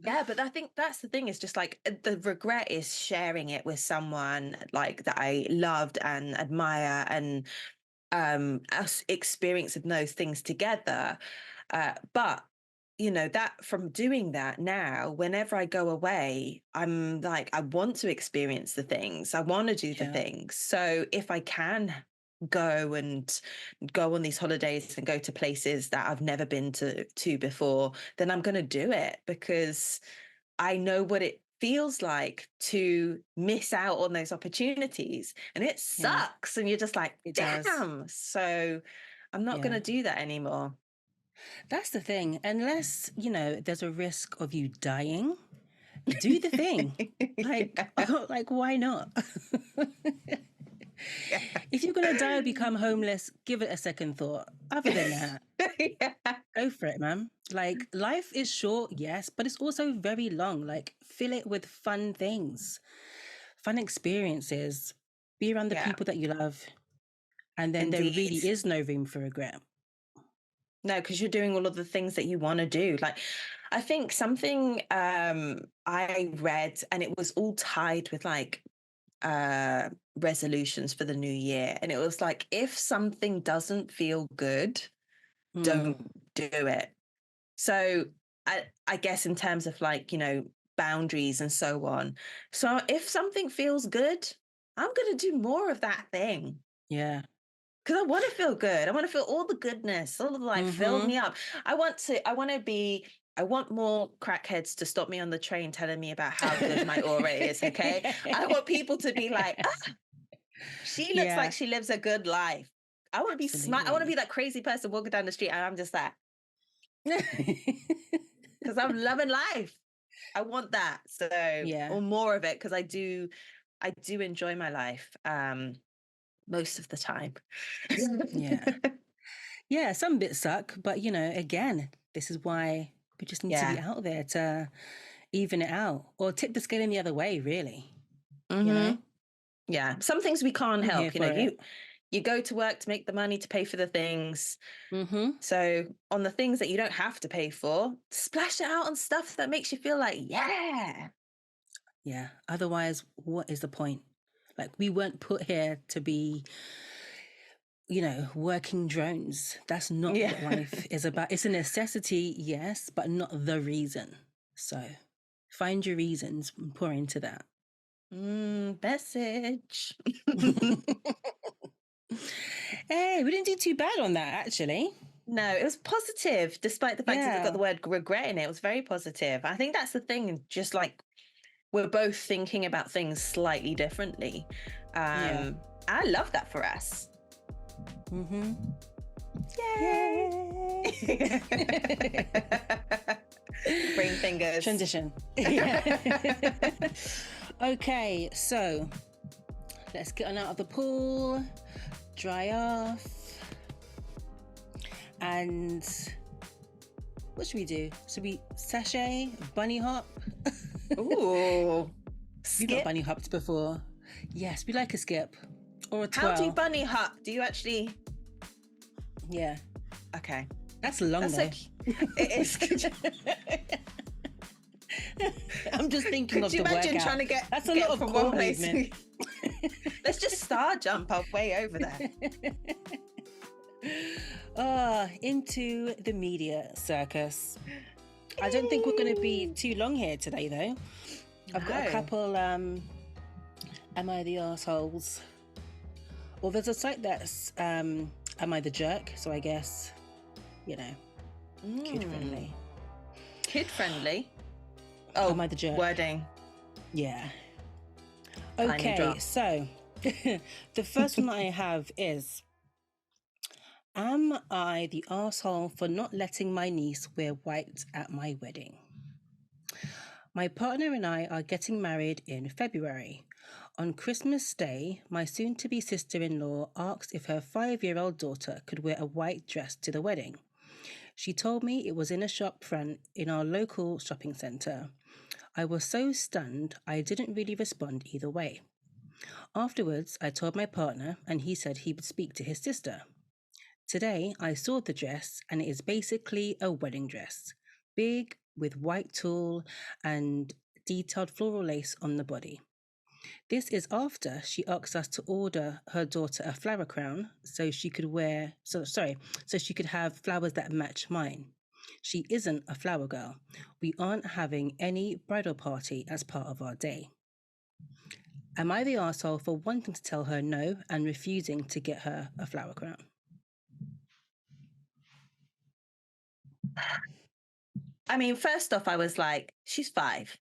Yeah, but I think that's the thing, is just like the regret is sharing it with someone like that I loved and admire, and us experiencing those things together. But that from doing that now, whenever I go away, I'm like, I want to experience the things, I want to do the things. So if I can go on these holidays and go to places that I've never been to before, then I'm going to do it, because I know what it feels like to miss out on those opportunities, and it sucks. And you're just like, damn. So I'm not going to do that anymore. That's the thing. Unless, there's a risk of you dying, do the thing. Like, why not? If you're going to die or become homeless, give it a second thought. Other than that, go for it, man. Like, life is short, yes, but it's also very long. Like, fill it with fun things, fun experiences, be around the people that you love. And then there really is no room for regret. No, because you're doing all of the things that you want to do. Like, I think something I read, and it was all tied with like resolutions for the new year. And it was like, if something doesn't feel good, don't do it. So I guess in terms of like, boundaries and so on. So if something feels good, I'm going to do more of that thing. Yeah. Because I want to feel good. I want to feel all the goodness, all of the like, fill me up. I want more crackheads to stop me on the train telling me about how good my aura is, okay? I want people to be like, she looks like she lives a good life. I want to be smart. I want to be that crazy person walking down the street, and I'm just that. Because I'm loving life. I want that. So, or more of it, because I do enjoy my life most of the time. Yeah, some bits suck, but again, this is why we just need to be out there to even it out, or tip the scale in the other way, really. Yeah, some things we can't help. You go to work to make the money to pay for the things. So on the things that you don't have to pay for, splash it out on stuff that makes you feel like, yeah. Otherwise, what is the point? Like, we weren't put here to be working drones. That's not what life is about. It's a necessity, yes, but not the reason. So find your reasons and pour into that. Message. Hey, we didn't do too bad on that, actually. No, it was positive, despite the fact that it got the word regret in it. It was very positive. I think that's the thing, just like we're both thinking about things slightly differently. I love that for us. Yay! Brain fingers. Transition. Okay, so let's get on out of the pool, dry off, and what should we do? Should we sashay, bunny hop? Ooh, You've not bunny hopped before. Yes, we like a skip or a twirl. How do you bunny hop? Do you actually? Yeah. Okay. That's long though. Like, it is. I'm just thinking of the workout. Could you imagine trying to get that's a lot of core movement. Let's just star jump halfway over there. Into the media circus. I don't think we're going to be too long here today, though. I've got a couple Am I the arseholes? Well, there's a site that's Am I the jerk? So I guess, kid friendly. Kid friendly? Oh, am I the jerk? Wording. Yeah. Okay, so the first one that I have is, am I the arsehole for not letting my niece wear white at my wedding? My partner and I are getting married in February. On Christmas Day, my soon-to-be sister-in-law asked if her 5-year-old daughter could wear a white dress to the wedding. She told me it was in a shop front in our local shopping centre. I was so stunned, I didn't really respond either way. Afterwards, I told my partner and he said he would speak to his sister. Today, I saw the dress and it is basically a wedding dress. Big, with white tulle and detailed floral lace on the body. This is after she asked us to order her daughter a flower crown so she could have flowers that match mine. She isn't a flower girl. We aren't having any bridal party as part of our day. Am I the arsehole for wanting to tell her no and refusing to get her a flower crown? I mean, first off, I was like, she's 5.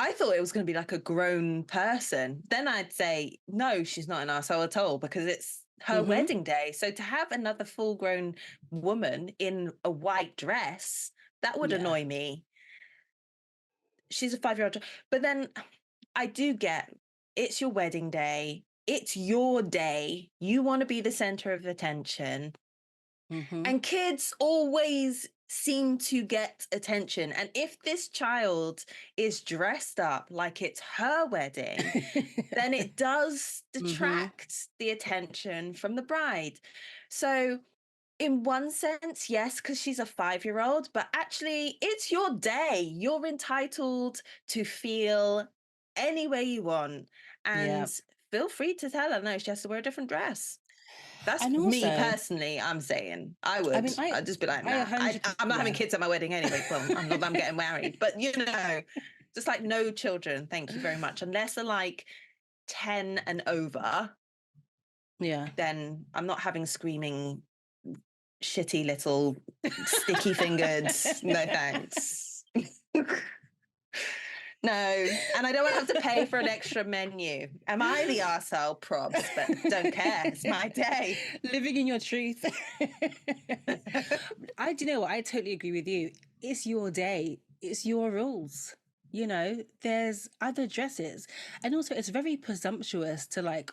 I thought it was going to be like a grown person. Then I'd say, no, she's not an arsehole at all because it's her wedding day. So to have another full-grown woman in a white dress, that would annoy me. She's a 5-year-old. But then I do get, it's your wedding day. It's your day. You want to be the center of attention. And kids always seem to get attention. And if this child is dressed up like it's her wedding, then it does detract the attention from the bride. So in one sense, yes, because she's a 5-year-old, but actually it's your day. You're entitled to feel any way you want. And feel free to tell her, no, she has to wear a different dress. That's also, me personally, I'm saying. I would. I'd just be like, nah, I'm not having kids at my wedding anyway. Well, I'm getting married. But, just like no children, thank you very much. Unless they're like 10 and over, then I'm not having screaming, shitty little sticky fingered, no thanks. No, and I don't want to have to pay for an extra menu. Am I the arsehole? Probs, but don't care. It's my day. Living in your truth. I totally agree with you. It's your day. It's your rules. There's other dresses. And also it's very presumptuous to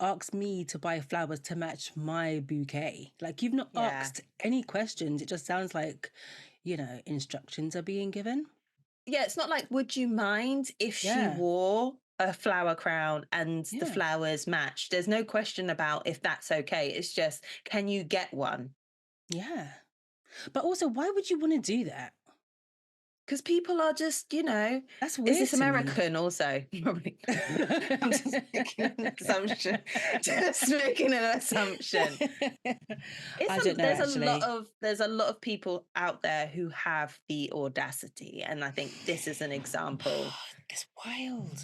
ask me to buy flowers to match my bouquet. Like you've not asked any questions. It just sounds like, instructions are being given. Yeah, it's not like, would you mind if she wore a flower crown and the flowers matched? There's no question about if that's okay. It's just, can you get one? Yeah. But also, why would you want to do that? Because people are just, That's weird. Is this American also? Probably. I'm just making an assumption. I don't know, there's a lot of people out there who have the audacity, and I think this is an example. It's wild.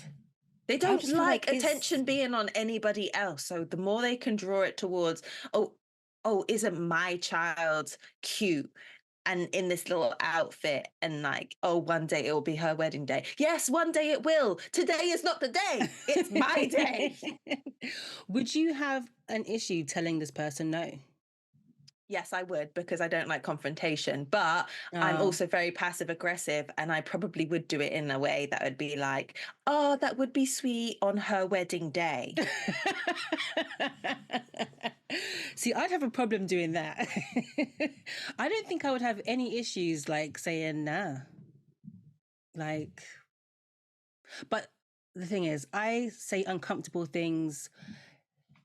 They don't like attention being on anybody else. So the more they can draw it towards, oh, isn't my child cute? And in this little outfit, and one day it will be her wedding day. Yes, one day it will. Today is not the day. It's my day. Would you have an issue telling this person no? Yes, I would, because I don't like confrontation, but I'm also very passive aggressive, and I probably would do it in a way that would be like, oh, that would be sweet on her wedding day. See, I'd have a problem doing that. I don't think I would have any issues saying nah. But the thing is, I say uncomfortable things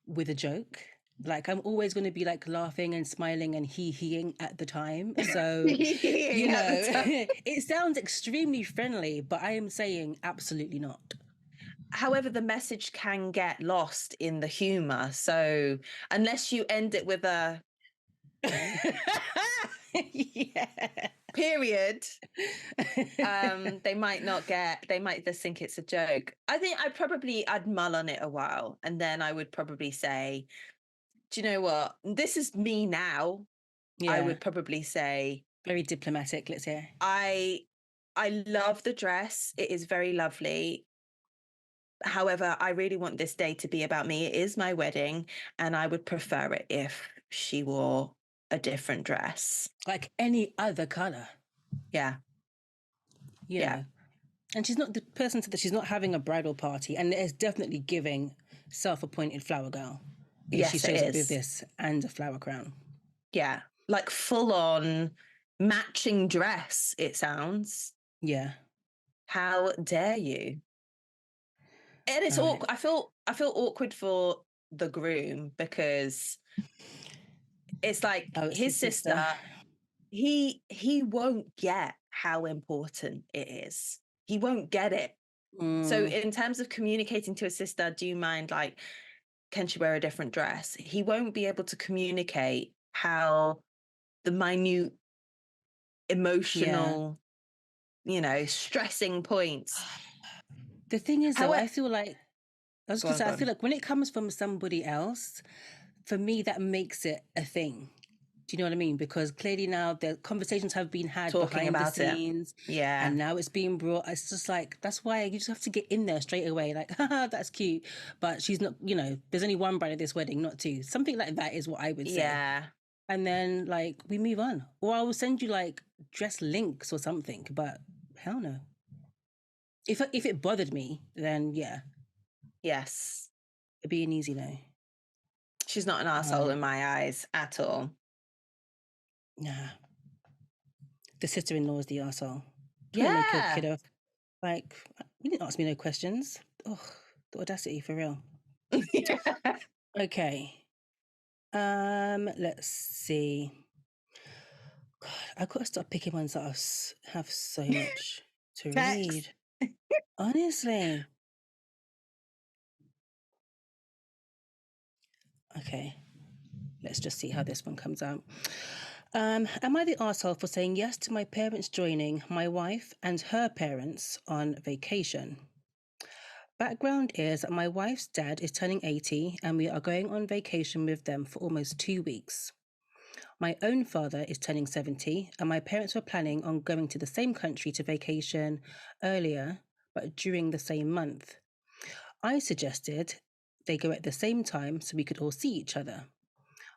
with a joke. I'm always going to be laughing and smiling and hee-heeing at the time. So, it sounds extremely friendly, but I am saying absolutely not. However, the message can get lost in the humor. So unless you end it with a... Yeah. Period. They might just think it's a joke. I think I'd mull on it a while, and then I would probably say, do you know what? This is me now. I Yeah. would probably say, Very diplomatic, let's hear. I love the dress. It is very lovely. However, I really want this day to be about me. It is my wedding, and I would prefer it if she wore a different dress. Like any other colour. Yeah. You Yeah. know. And she's not, the person said that she's not having a bridal party, and it's definitely giving self-appointed flower girl if Yes, she it shows up with is. this and a flower crown. Yeah. Like full on matching dress, it sounds. Yeah. How dare you? And it's All right. awkward. I feel awkward for the groom because it's like Oh, it's his sister. He won't get how important it is. He won't get it. So in terms of communicating to his sister, do you mind, like, can she wear a different dress? He won't be able to communicate how the minute emotional, stressing points. The thing is, though, However, I feel like, I was going to say, I feel like when it comes from somebody else, for me, that makes it a thing. Do you know what I mean? Because clearly now the conversations have been had talking behind the about it. scenes. Yeah. And now it's being brought. It's just like, that's why you just have to get in there straight away. Like, haha, that's cute. But she's not, there's only one bride at this wedding, not two. Something like that is what I would say. Yeah. And then, like, we move on. Or I will send you, like, dress links or something. But hell no. If it bothered me, then yeah. Yes. It'd be an easy no. She's not an arsehole in my eyes at all. Nah. The sister-in-law is the arsehole. Yeah. Kiddo. Like, you didn't ask me no questions. Oh, the audacity, for real. Okay. Let's see. God, I've got to stop picking ones that have so much to read. Honestly. Okay. Let's just see how this one comes out. Am I the arsehole for saying yes to my parents joining my wife and her parents on vacation? Background is that my wife's dad is turning 80 and we are going on vacation with them for almost 2 weeks. My own father is turning 70 and my parents were planning on going to the same country to vacation earlier, but during the same month. I suggested they go at the same time so we could all see each other.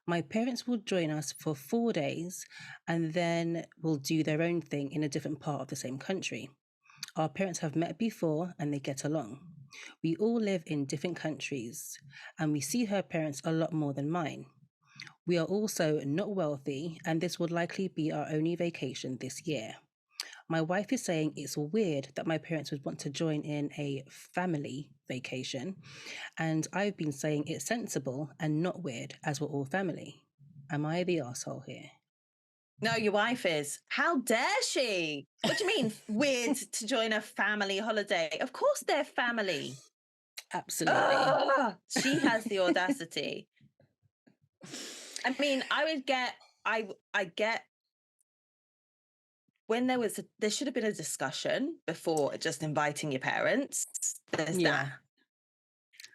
My parents will join us for 4 days and then will do their own thing in a different part of the same country. Our parents have met before and they get along. We all live in different countries and we see her parents a lot more than mine. We are also not wealthy and this would likely be our only vacation this year. My wife is saying it's weird that my parents would want to join in a family vacation, and I've been saying it's sensible and not weird as we're all family. Am I the arsehole here? No, your wife is. How dare she? What do you mean weird to join a family holiday? Of course they're family. Absolutely. She has the audacity. I mean, I get when there should have been a discussion before just inviting your parents. There's that.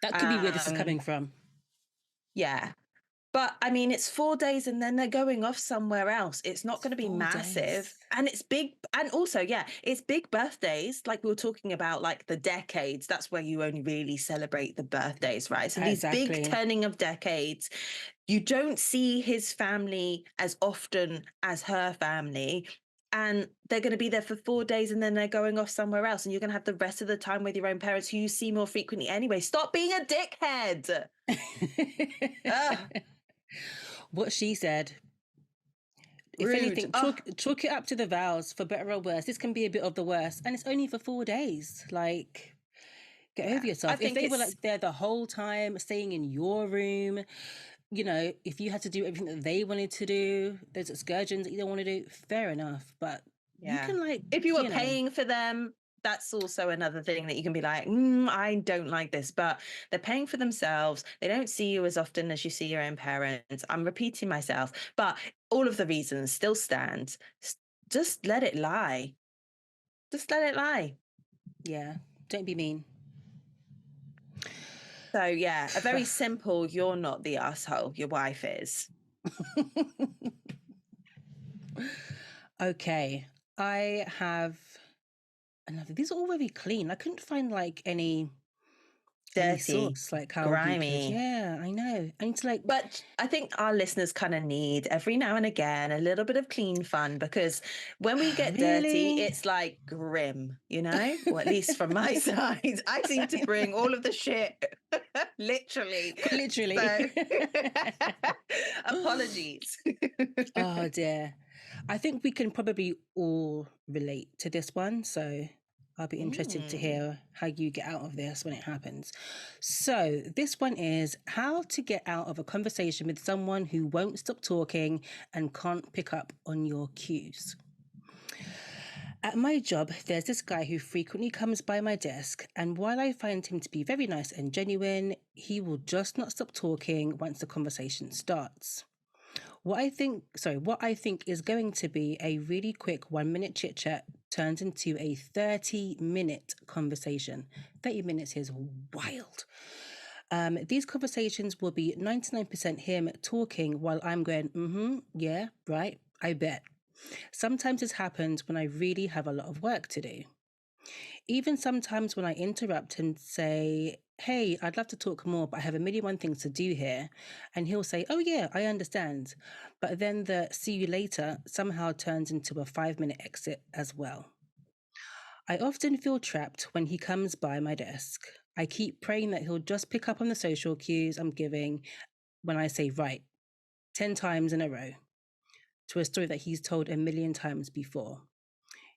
That could be where this is coming from. Yeah. But I mean, it's 4 days and then they're going off somewhere else. It's not going to be massive. Days. And it's big. And also, yeah, it's big birthdays. Like we were talking about, like the decades. That's where you only really celebrate the birthdays, right? So these big turning of decades, you don't see his family as often as her family. And they're going to be there for 4 days and then they're going off somewhere else. And you're going to have the rest of the time with your own parents who you see more frequently anyway. Stop being a dickhead. What she said. If anything, chalk it up to the vows, for better or worse. This can be a bit of the worst. And it's only for 4 days. Like, get over yourself. If they were like there the whole time, staying in your room, if you had to do everything that they wanted to do, those excursions that you don't want to do, fair enough. But you can, like, if you were paying for them, that's also another thing that you can be like, I don't like this, but they're paying for themselves. They don't see you as often as you see your own parents. I'm repeating myself, but all of the reasons still stand. Just let it lie. Just let it lie. Yeah, don't be mean. So yeah, a very simple, you're not the asshole, your wife is. Okay, I have another. These are all very clean. I couldn't find like any Dirty, sauce, like how we could. grimy. Yeah, I know. I need to like. But I think our listeners kind of need every now and again a little bit of clean fun, because when we get dirty, Really? it's like grim, you know? Or at least from my side, I seem to bring all of the shit, literally. Literally. So, apologies. Oh dear. I think we can probably all relate to this one. So I'll be interested to hear how you get out of this when it happens. So this one is how to get out of a conversation with someone who won't stop talking and can't pick up on your cues. At my job, there's this guy who frequently comes by my desk, and while I find him to be very nice and genuine, he will just not stop talking once the conversation starts. What I think is going to be a really quick 1 minute chit chat turns into a 30-minute conversation. 30 minutes is wild. These conversations will be 99% him talking while I'm going, yeah, right, I bet. Sometimes this happens when I really have a lot of work to do. Even sometimes when I interrupt and say, hey, I'd love to talk more, but I have a million one things to do here. And he'll say, oh yeah, I understand. But then the see you later somehow turns into a 5-minute exit as well. I often feel trapped when he comes by my desk. I keep praying that he'll just pick up on the social cues I'm giving when I say right 10 times in a row to a story that he's told a million times before.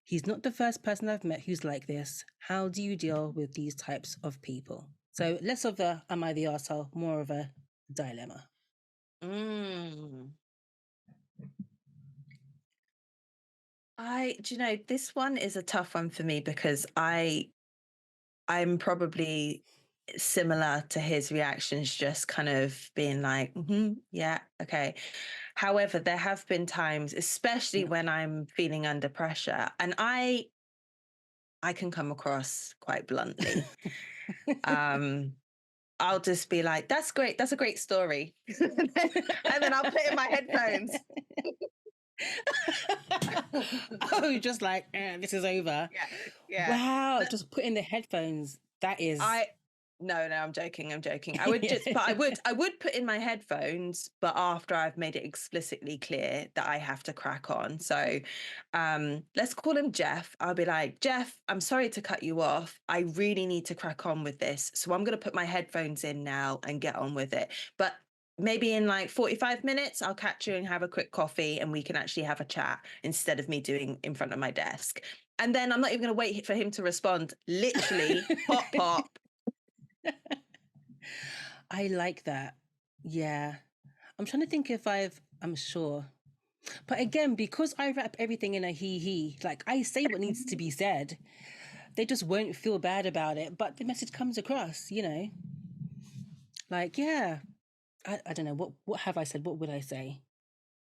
He's not the first person I've met who's like this. How do you deal with these types of people? So less of a am I the arsehole, more of a dilemma. Do you know, this one is a tough one for me because I'm probably similar to his reactions, just kind of being like, yeah, okay. However, there have been times, especially when I'm feeling under pressure, and I can come across quite bluntly. I'll just be like, that's great, that's a great story. And then I'll put in my headphones. Oh, you're just like, this is over. Yeah. Wow, just put in the headphones. That is No, I'm joking. I would I would put in my headphones, but after I've made it explicitly clear that I have to crack on. So let's call him Jeff. I'll be like, Jeff, I'm sorry to cut you off. I really need to crack on with this. So I'm going to put my headphones in now and get on with it. But maybe in like 45 minutes, I'll catch you and have a quick coffee and we can actually have a chat instead of me doing in front of my desk. And then I'm not even going to wait for him to respond. Literally, pop. I like that. Yeah. I'm trying to think if I'm sure. But again, because I wrap everything in a he, like I say what needs to be said, they just won't feel bad about it. But the message comes across, you know? Like, yeah, I don't know. What have I said? What would I say?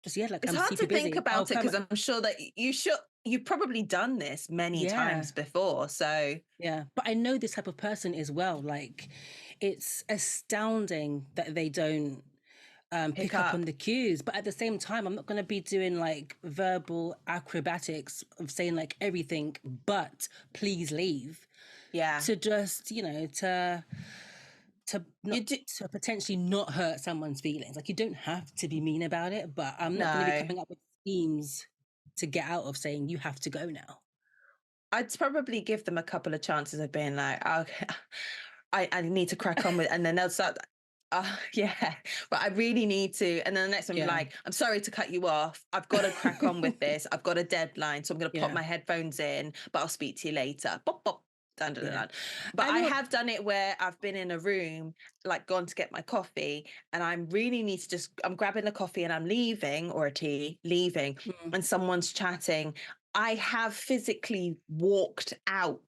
Just, yeah, like it's I'm hard super to think busy. about it because I'm sure that you've probably done this many times before. So yeah, but I know this type of person as well. Like, it's astounding that they don't pick up on the cues, but at the same time, I'm not going to be doing like verbal acrobatics of saying like everything, but please leave. Yeah, to just to potentially not hurt someone's feelings. Like you don't have to be mean about it, but I'm not going to be coming up with schemes to get out of saying you have to go now. I'd probably give them a couple of chances of being like, okay, I need to crack on with it. And then they'll start, yeah, but I really need to. And then the next one, be like, I'm sorry to cut you off. I've got to crack on with this. I've got a deadline. So I'm going to pop my headphones in, but I'll speak to you later. Bop, bop. Dun, dun, dun. But I have done it where I've been in a room, like gone to get my coffee, and I really need to I'm grabbing a coffee and I'm leaving, or a tea, leaving, and someone's chatting. I have physically walked out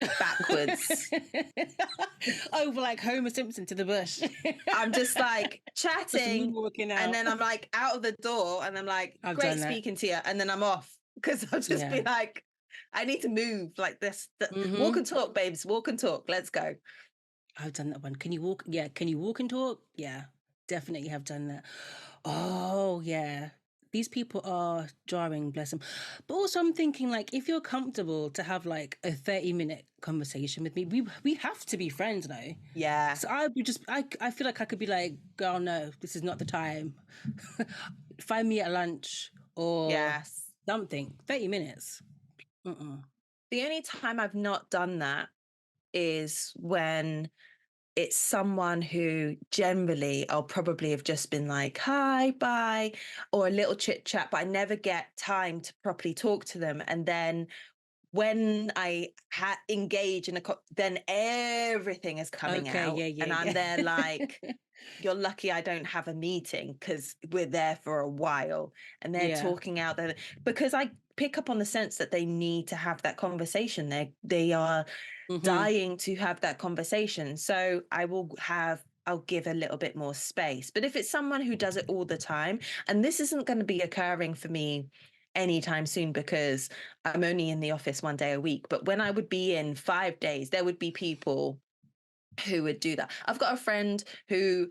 backwards. Over like Homer Simpson to the bush. I'm just like Just me chatting, walking out. and then I'm like out of the door, and I'm like, I've great done that. speaking to you, and then I'm off because I'll just be Yeah. like, I need to move like this. Mhm. Walk and talk, babes. Walk and talk. Let's go. I've done that one. Can you walk? Yeah. Can you walk and talk? Yeah. Definitely have done that. Oh, yeah. These people are jarring, bless them. But also, I'm thinking, like, if you're comfortable to have like a 30-minute conversation with me, we have to be friends now. Yeah. So I would just, I feel like I could be like, girl, no, this is not the time. Find me at lunch or Yes. something. 30 minutes. Mm-mm. The only time I've not done that is when it's someone who generally I'll probably have just been like, hi, bye, or a little chit chat, but I never get time to properly talk to them. And then when I engage in then everything is coming Okay, out. yeah, And I'm yeah. there like, you're lucky I don't have a meeting because we're there for a while and they're Yeah. talking out there because I pick up on the sense that they need to have that conversation. They are Mhm. dying to have that conversation. So I'll give a little bit more space. But if it's someone who does it all the time, and this isn't going to be occurring for me anytime soon because I'm only in the office 1 day a week, but when I would be in 5 days, there would be people who would do that. I've got a friend who,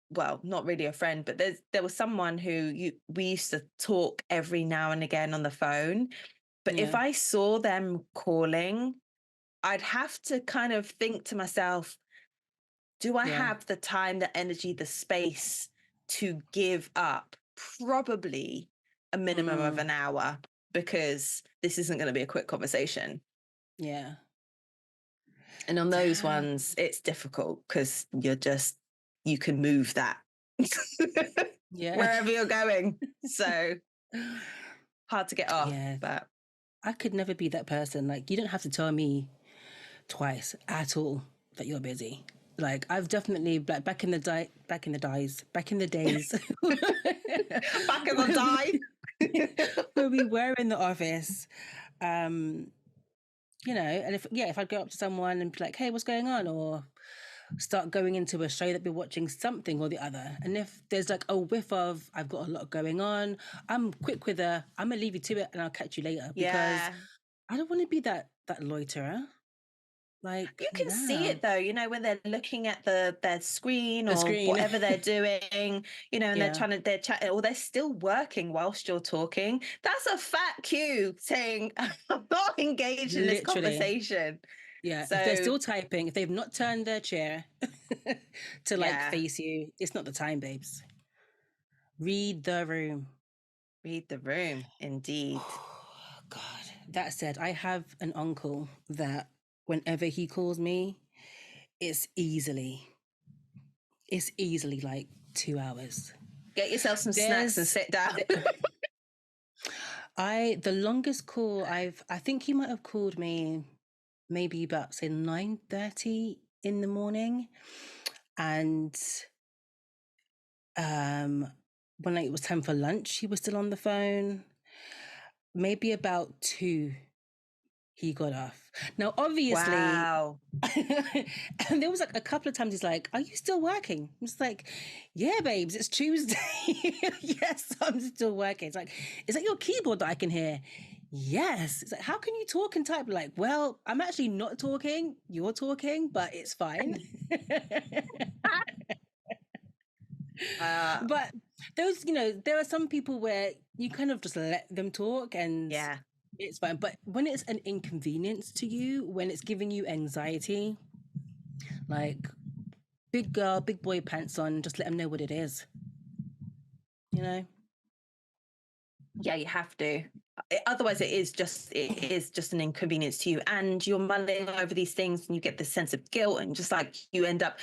well, not really a friend, but there was someone who we used to talk every now and again on the phone. But if Yeah. I saw them calling, I'd have to kind of think to myself, do I Yeah. have the time, the energy, the space to give up probably a minimum of an hour because this isn't going to be a quick conversation. Yeah. And on those Damn. ones, it's difficult because you can move that Yeah. wherever you're going. So hard to get off. Yeah. But I could never be that person. Like, you don't have to tell me twice at all that you're busy. Like, I've definitely back in the days, back in the die. when we were in the office, you know, and if I'd go up to someone and be like, hey, what's going on? Or start going into a show that we're watching, something or the other. And if there's like a whiff of, I've got a lot going on, I'm quick with I'm going to leave you to it and I'll catch you later. Because I don't want to be that loiterer. Like, you can see it though, you know, when they're looking at their screen The or screen. whatever they're doing, you know, and Yeah. they're chatting or they're still working whilst you're talking. That's a fat cue saying, I'm not engaged in this Literally. conversation. Yeah. So If they're still typing, if they've not turned their chair to like Yeah. face you, it's not the time, babes. Read the room. Read the room, indeed. God. That said, I have an uncle that whenever he calls me, it's easily like 2 hours. Get yourself some snacks and sit down. The longest call I think he might have called me maybe about say 9:30 in the morning, and when it was time for lunch, he was still on the phone. Maybe about 2, he got off. Now, obviously, Wow. and there was like a couple of times he's like, "Are you still working?" I'm just like, "Yeah, babes, it's Tuesday." Yes, I'm still working. It's like, "Is that your keyboard that I can hear?" Yes. It's like, "How can you talk and type?" Like, well, I'm actually not talking. You're talking, but it's fine. But those, you know, there are some people where you kind of just let them talk and Yeah. it's fine. But when it's an inconvenience to you, when it's giving you anxiety, like big girl, big boy pants on, just let them know what it is. You know? Yeah, you have to. Otherwise, it is just an inconvenience to you, and you're mulling over these things, and you get this sense of guilt, and just like you end up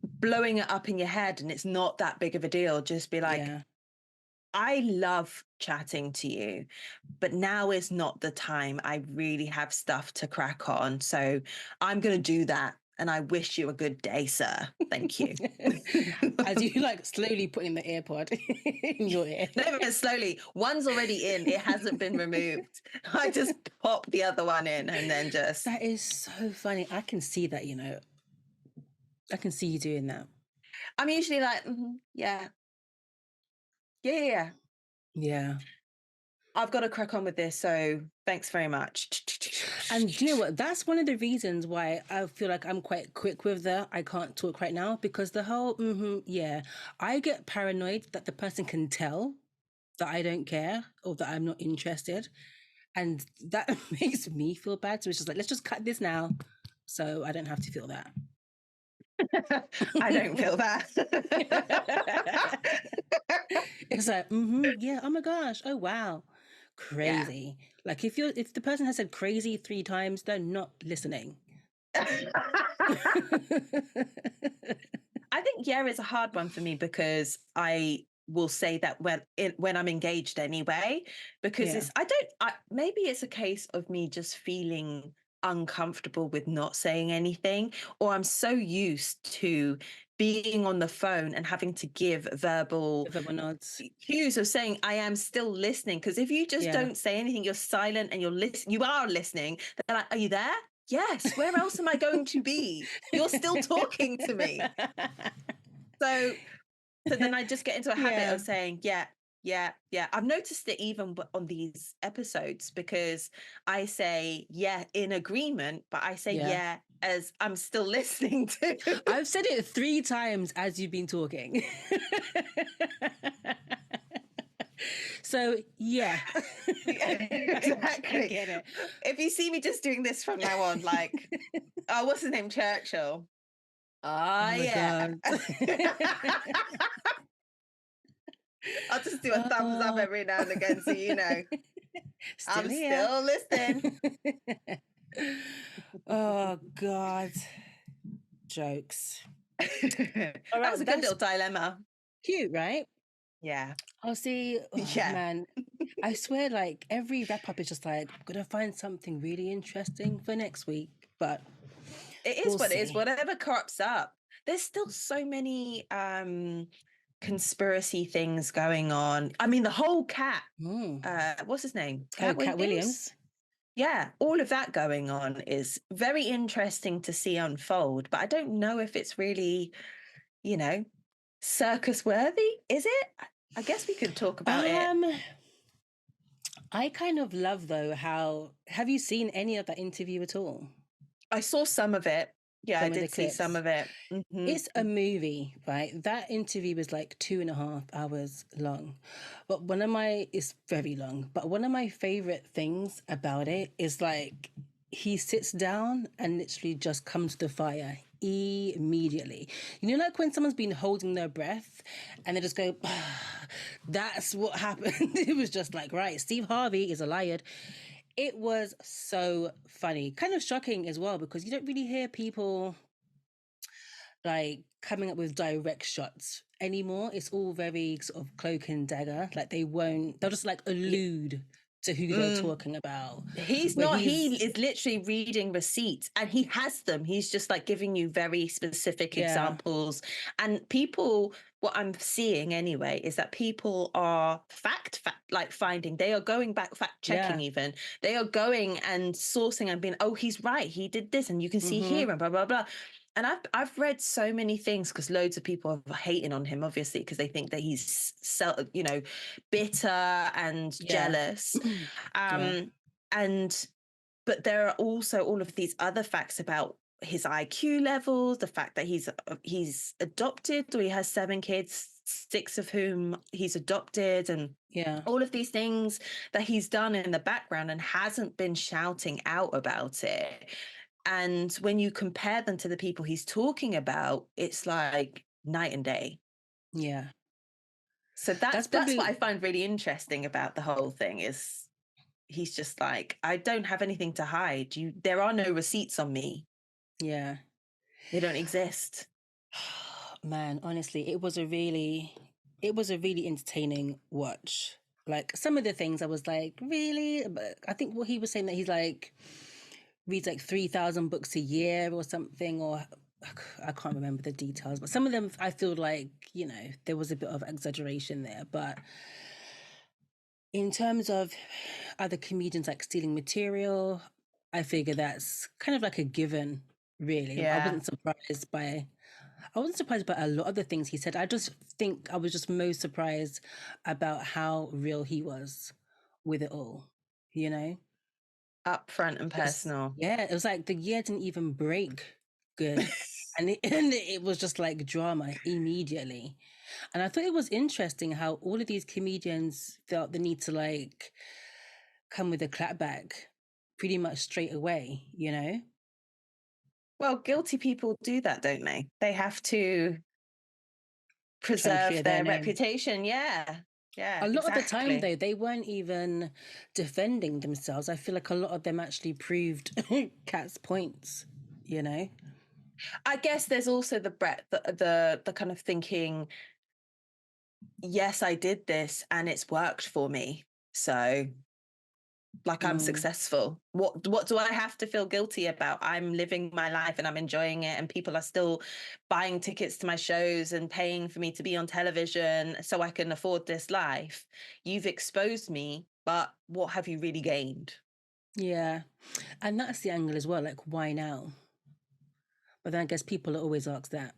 blowing it up in your head, and it's not that big of a deal. Just be like, Yeah. I love chatting to you, but now is not the time. I really have stuff to crack on, so I'm going to do that. And I wish you a good day, sir. Thank you. as you like slowly putting the AirPod in your ear. No, but slowly. One's already in. It hasn't been removed. I just pop the other one in and then just... That is so funny. I can see that, you know. I can see you doing that. I'm usually like, yeah. Yeah. Yeah. I've got to crack on with this, so thanks very much. And do you know what? That's one of the reasons why I feel like I'm quite quick with the I can't talk right now, because the whole, I get paranoid that the person can tell that I don't care or that I'm not interested. And that makes me feel bad. So it's just like, let's just cut this now so I don't have to feel that. I don't feel that. It's like, yeah, oh my gosh, oh wow, crazy. Yeah. Like if the person has said crazy 3 times, they're not listening. I think is a hard one for me, because I will say that when I'm engaged anyway, because maybe it's a case of me just feeling uncomfortable with not saying anything, or I'm so used to being on the phone and having to give verbal nods, cues of saying I am still listening. Because if you just don't say anything, you're silent and you are listening, they're like, are you there? Yes, where else am I going to be? You're still talking to me. So then I just get into a habit of saying, yeah. I've noticed it even on these episodes, because I say, in agreement, but I say, as I'm still listening to. I've said it 3 times as you've been talking. So, exactly. I get it. If you see me just doing this from now on, like, what's his name? Churchill. God. I'll just do a thumbs up every now and again, so you know. I'm still listening. Oh God. Jokes. All right, that was a good little dilemma. Cute, right? Yeah. I'll see. Man, I swear, like every wrap up is just like, I'm gonna find something really interesting for next week. But it is it is. Whatever crops up. There's still so many conspiracy things going on. I mean, the whole Cat, what's his name? Cat Williams. Yeah, all of that going on is very interesting to see unfold, but I don't know if it's really, circus worthy. Is it? I guess we could talk about it. I kind of love, though, have you seen any of that interview at all? I saw some of it. Yeah, I did see some of it. Mm-hmm. It's a movie, right? That interview was like 2.5 hours long. But it's very long. But one of my favorite things about it is like he sits down and literally just comes to fire immediately. You know, like when someone's been holding their breath and they just go, that's what happened. It was just like, right, Steve Harvey is a liar. It was so funny, kind of shocking as well, because you don't really hear people like coming up with direct shots anymore. It's all very sort of cloak and dagger. Like they'll just like allude to who they're talking about. He is literally reading receipts, and he has them. He's just like giving you very specific examples. And people, what I'm seeing anyway, is that people are finding. They are going back, fact checking even. They are going and sourcing and being, he's right, he did this, and you can see here, and blah, blah, blah. And I've read so many things, because loads of people are hating on him, obviously, because they think that he's bitter and jealous. But there are also all of these other facts about his IQ levels, the fact that he's adopted, or he has 7 kids, 6 of whom he's adopted, and all of these things that he's done in the background and hasn't been shouting out about it. And when you compare them to the people he's talking about, it's like night and day. Yeah. So that's what I find really interesting about the whole thing, is he's just like, I don't have anything to hide. There are no receipts on me. Yeah. They don't exist. Man, honestly, it was a really entertaining watch. Like some of the things I was like, really? But I think what he was saying, that he's like reads like 3,000 books a year or something, or I can't remember the details, but some of them I feel like you know, there was a bit of exaggeration there. But in terms of other comedians like stealing material, I figure that's kind of like a given, really. I Yeah. wasn't surprised by a lot of the things he said. I just think I was just most surprised about how real he was with it all, you know? Upfront and personal. Yeah, it was like the year didn't even break good. And it was just like drama immediately. And I thought it was interesting how all of these comedians felt the need to like come with a clapback pretty much straight away, you know? Well, guilty people do that, don't they? They have to Try and preserve clear their their name. reputation. Yeah. Yeah, A lot of the time, exactly. though, they weren't even defending themselves. I feel like a lot of them actually proved Kat's points, you know? I guess there's also the breadth, the kind of thinking, yes, I did this and it's worked for me. So like I'm successful. What do I have to feel guilty about? I'm living my life and I'm enjoying it, and people are still buying tickets to my shows and paying for me to be on television so I can afford this life. You've exposed me, but what have you really gained? Yeah. And that's the angle as well. Like, why now? But then I guess people always ask that,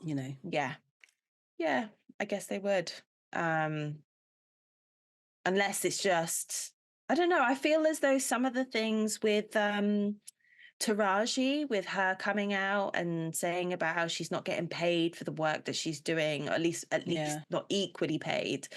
you know? Yeah. Yeah, I guess they would. Unless it's just, I don't know, I feel as though some of the things with Taraji, with her coming out and saying about how she's not getting paid for the work that she's doing, or at least not equally paid.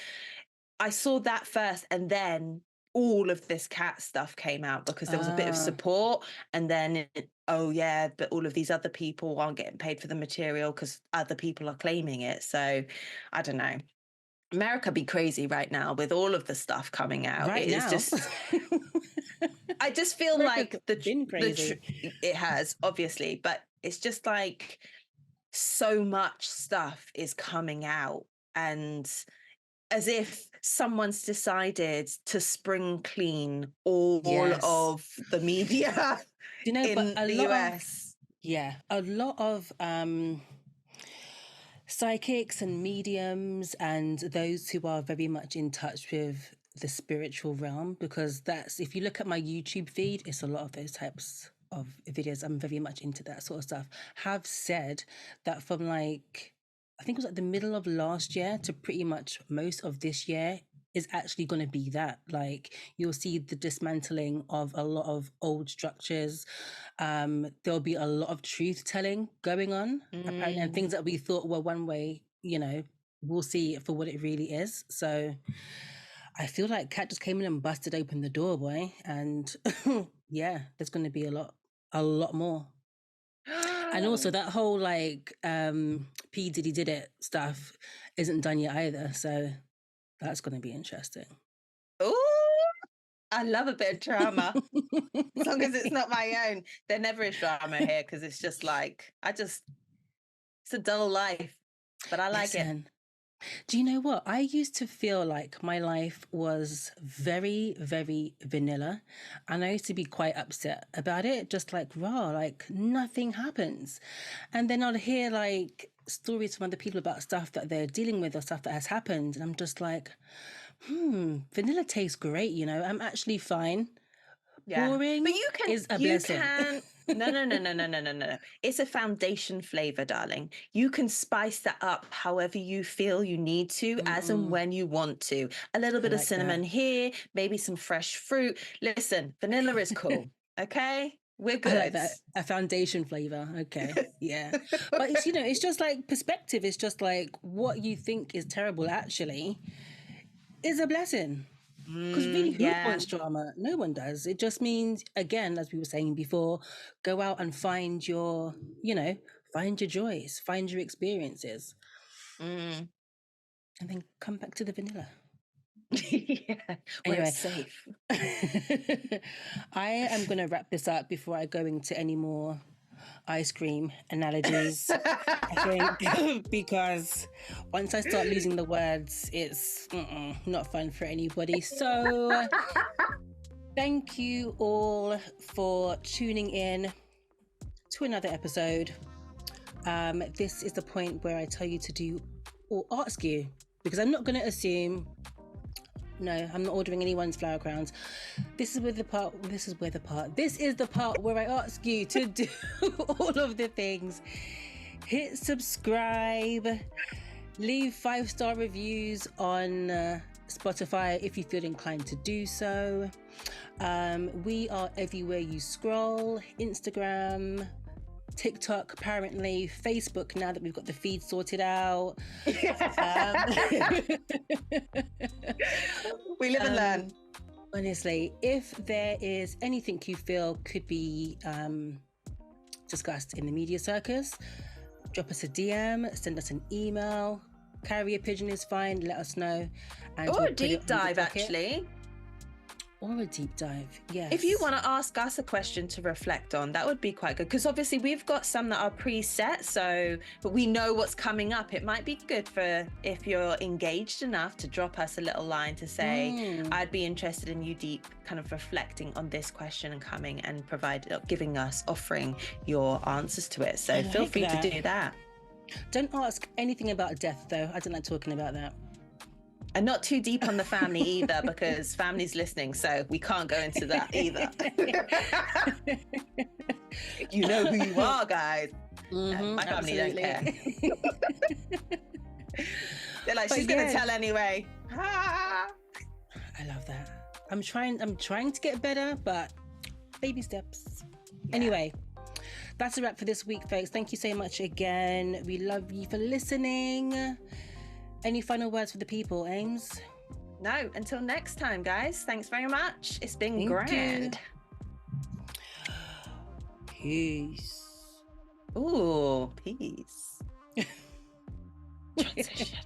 I saw that first, and then all of this cat stuff came out because there was a bit of support, and then oh yeah, but all of these other people aren't getting paid for the material because other people are claiming it. So I don't know. America be crazy right now with all of the stuff coming out. Right It is now. just, I just feel like been crazy. it has, obviously, but it's just like so much stuff is coming out, and as if someone's decided to spring clean all Yes. of the media You know, but in the US. A lot of psychics and mediums and those who are very much in touch with the spiritual realm, because that's, if you look at my YouTube feed, it's a lot of those types of videos. I'm very much into that sort of stuff. Have said that from like, I think it was like the middle of last year to pretty much most of this year is actually going to be that. Like, you'll see the dismantling of a lot of old structures. There'll be a lot of truth telling going on, apparently, and things that we thought were one way, you know, we'll see it for what it really is. So I feel like Kat just came in and busted open the door, boy. And yeah, there's going to be a lot more. And also that whole like P. Diddy did it stuff isn't done yet either. So that's going to be interesting. Oh, I love a bit of drama. As long as it's not my own. There never is drama here because it's just like, it's a dull life, but I like it. Do you know what? I used to feel like my life was very, very vanilla. And I used to be quite upset about it. Just like, raw, like nothing happens. And then I'll hear like stories from other people about stuff that they're dealing with or stuff that has happened. And I'm just like, vanilla tastes great, you know, I'm actually fine. Yeah. Boring but is a blessing. No. It's a foundation flavor, darling. You can spice that up however you feel you need to, as and when you want to. A little bit of cinnamon here, maybe some fresh fruit. Listen, vanilla is cool. Okay? We're good. I like that. A foundation flavor. Okay. Yeah. But it's, you know, it's just like perspective. It's just like what you think is terrible actually is a blessing. Because really, who wants drama? No one does. It just means, again, as we were saying before, go out and find your, you know, find your joys, find your experiences. And then come back to the vanilla. Where it's safe. I am going to wrap this up before I go into any more ice cream analogies, I think, because once I start losing the words, it's not fun for anybody. So thank you all for tuning in to another episode. This is the point where I tell you to do or ask you, because I'm not going to assume. No, I'm not ordering anyone's flower crowns. This is the part where I ask you to do all of the things. Hit subscribe, leave 5-star reviews on Spotify if you feel inclined to do so. We are everywhere you scroll: Instagram, TikTok, apparently, Facebook, now that we've got the feed sorted out. We live and learn. Honestly, if there is anything you feel could be discussed in the media circus, drop us a DM, send us an email. Carrier pigeon is fine, let us know. And or a deep dive, actually. Or a deep dive, yes. If you want to ask us a question to reflect on, that would be quite good. Because obviously we've got some that are preset, but we know what's coming up. It might be good for if you're engaged enough to drop us a little line to say, I'd be interested in you deep kind of reflecting on this question and coming and offering your answers to it. So feel free to do that. Don't ask anything about death, though. I don't like talking about that. And not too deep on the family either, because family's listening, so we can't go into that either. You know who you are, guys. My family don't care. They're like, she's going to tell anyway. I love that. I'm trying to get better, but baby steps. Yeah. Anyway, that's a wrap for this week, folks. Thank you so much again. We love you for listening. Any final words for the people, Ames? No, until next time, guys. Thanks very much. It's been grand. Peace. Ooh, peace. Transition.